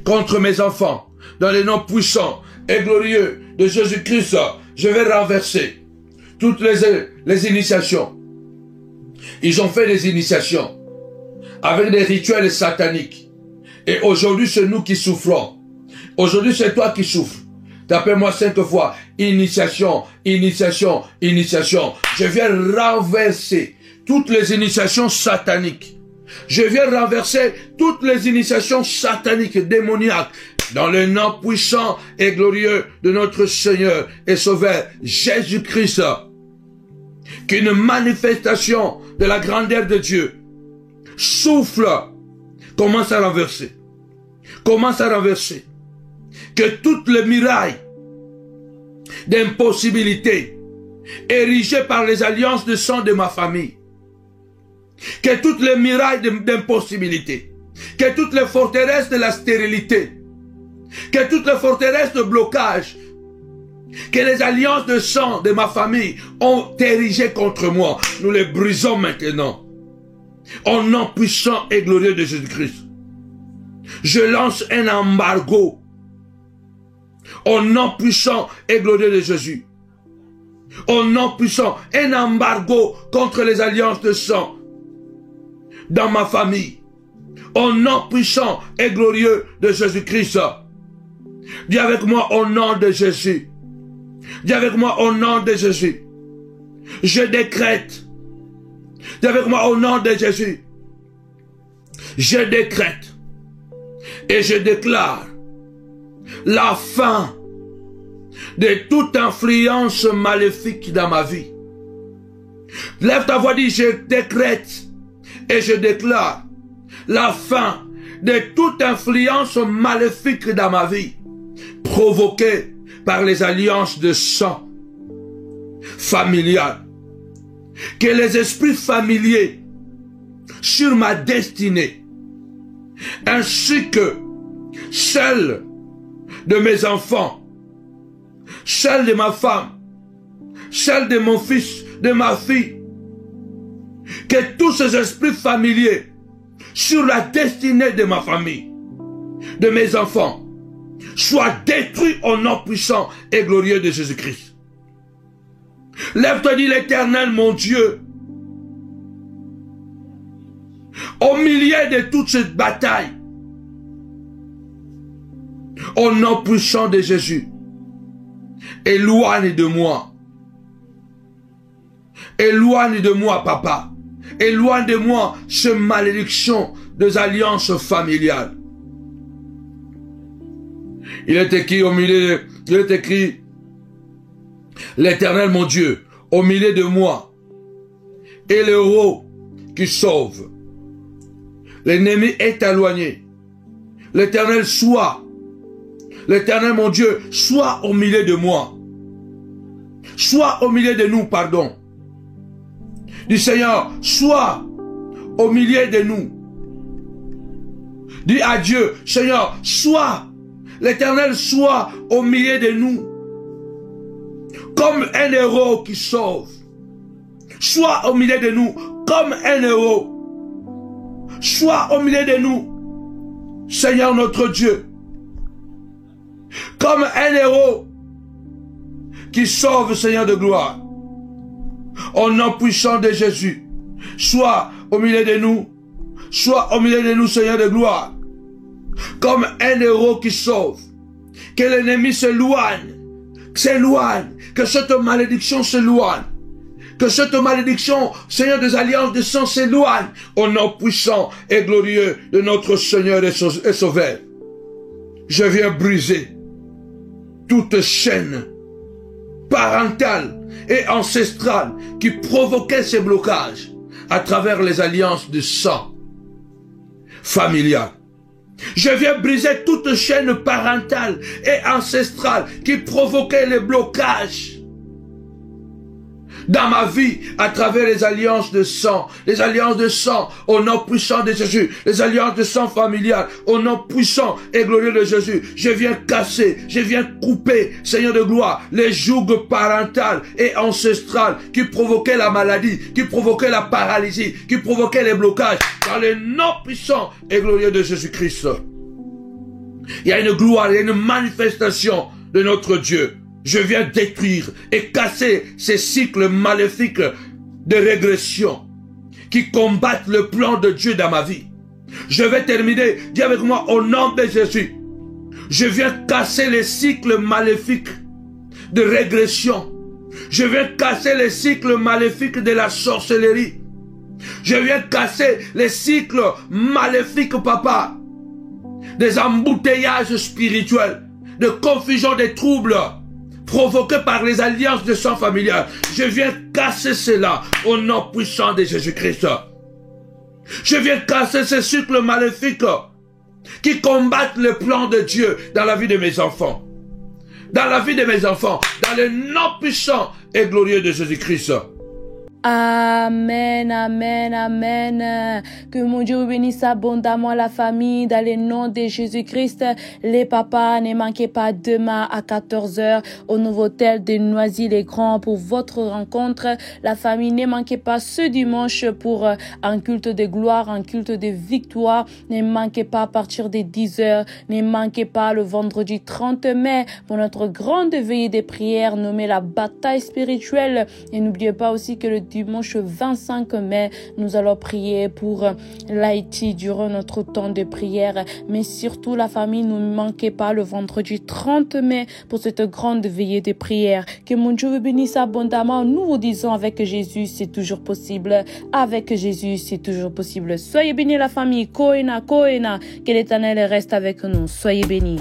contre mes enfants, dans le nom puissant et glorieux de Jésus-Christ. Je vais renverser toutes les initiations. Ils ont fait des initiations avec des rituels sataniques. Et aujourd'hui, c'est nous qui souffrons. Aujourd'hui, c'est toi qui souffres. Tapez-moi 5 fois. Initiation, initiation, initiation. Je viens renverser toutes les initiations sataniques. Je viens renverser toutes les initiations sataniques, démoniaques, dans le nom puissant et glorieux de notre Seigneur et Sauveur, Jésus-Christ. Qu'une manifestation de la grandeur de Dieu souffle, commence à renverser. Commence à renverser. Que toutes les murailles d'impossibilité érigées par les alliances de sang de ma famille, que toutes les murailles d'impossibilité, que toutes les forteresses de la stérilité, que toutes les forteresses de blocage, que les alliances de sang de ma famille ont érigées contre moi, nous les brisons maintenant. Au nom puissant et glorieux de Jésus-Christ. Je lance un embargo. Au nom puissant et glorieux de Jésus. Au nom puissant, un embargo contre les alliances de sang dans ma famille. Au nom puissant et glorieux de Jésus-Christ. Dis avec moi au nom de Jésus. Dis avec moi au nom de Jésus. Je décrète. Dis avec moi au nom de Jésus. Je décrète et je déclare la fin de toute influence maléfique dans ma vie. Lève ta voix, dis je décrète et je déclare la fin de toute influence maléfique dans ma vie, provoquée par les alliances de sang familial. Que les esprits familiers sur ma destinée, ainsi que celle de mes enfants, celle de ma femme, celle de mon fils, de ma fille, que tous ces esprits familiers sur la destinée de ma famille, de mes enfants, soient détruits au nom puissant et glorieux de Jésus-Christ. Lève-toi, dit l'Éternel, mon Dieu, au milieu milieu de toute cette bataille, au nom puissant de Jésus, éloigne de moi. Éloigne de moi, papa. Éloigne de moi cette malédiction des alliances familiales. Il est écrit au milieu, il est écrit, l'Éternel mon Dieu, au milieu de moi, est l'héros qui sauve. L'ennemi est éloigné. L'Éternel soit, l'Éternel mon Dieu, soit au milieu de moi. Soit au milieu de nous, pardon. Dis Seigneur, sois au milieu de nous. Dis à Dieu, Seigneur, sois, l'Éternel soit au milieu de nous. Comme un héros qui sauve. Sois au milieu de nous comme un héros. Sois au milieu de nous, Seigneur notre Dieu. Comme un héros qui sauve, Seigneur de gloire. Au nom puissant de Jésus, sois au milieu de nous, sois au milieu de nous, Seigneur de gloire, comme un héros qui sauve. Que l'ennemi s'éloigne, que cette malédiction s'éloigne, que cette malédiction, Seigneur des alliances de sang, s'éloigne, au nom puissant et glorieux de notre Seigneur et Sauveur. Je viens briser toute chaîne parentale et ancestrale qui provoquait ces blocages à travers les alliances de sang familiales. Je viens briser toute chaîne parentale et ancestrale qui provoquait les blocages dans ma vie à travers les alliances de sang au nom puissant de Jésus, les alliances de sang familiales au nom puissant et glorieux de Jésus. Je viens casser, je viens couper, Seigneur de gloire, les jougs parentales et ancestrales qui provoquaient la maladie, qui provoquaient la paralysie, qui provoquaient les blocages dans le nom puissant et glorieux de Jésus-Christ. Il y a une gloire, il y a une manifestation de notre Dieu. Je viens détruire et casser ces cycles maléfiques de régression qui combattent le plan de Dieu dans ma vie. Je vais terminer, dis avec moi, au nom de Jésus. Je viens casser les cycles maléfiques de régression. Je viens casser les cycles maléfiques de la sorcellerie. Je viens casser les cycles maléfiques, papa, des embouteillages spirituels, de confusion, des troubles provoqués par les alliances de sang familial. Je viens casser cela au nom puissant de Jésus-Christ. Je viens casser ces cycles maléfiques qui combattent le plan de Dieu dans la vie de mes enfants. Dans la vie de mes enfants, dans le nom puissant et glorieux de Jésus-Christ. Amen, amen, amen. Que mon Dieu bénisse abondamment la famille dans le nom de Jésus-Christ. Les papas, ne manquez pas demain à 14h au nouveau hôtel de Noisy-les-Grands pour votre rencontre. La famille, ne manquez pas ce dimanche pour un culte de gloire, un culte de victoire. Ne manquez pas à partir de 10h. Ne manquez pas le vendredi 30 mai pour notre grande veillée des prières nommée la bataille spirituelle. Et n'oubliez pas aussi que le dimanche 25 mai, nous allons prier pour l'Haïti durant notre temps de prière. Mais surtout, la famille, ne manquez pas le vendredi 30 mai pour cette grande veillée de prière. Que mon Dieu vous bénisse abondamment. Nous vous disons avec Jésus, c'est toujours possible. Avec Jésus, c'est toujours possible. Soyez bénis la famille. Koena, Koena. Que l'Éternel reste avec nous. Soyez bénis.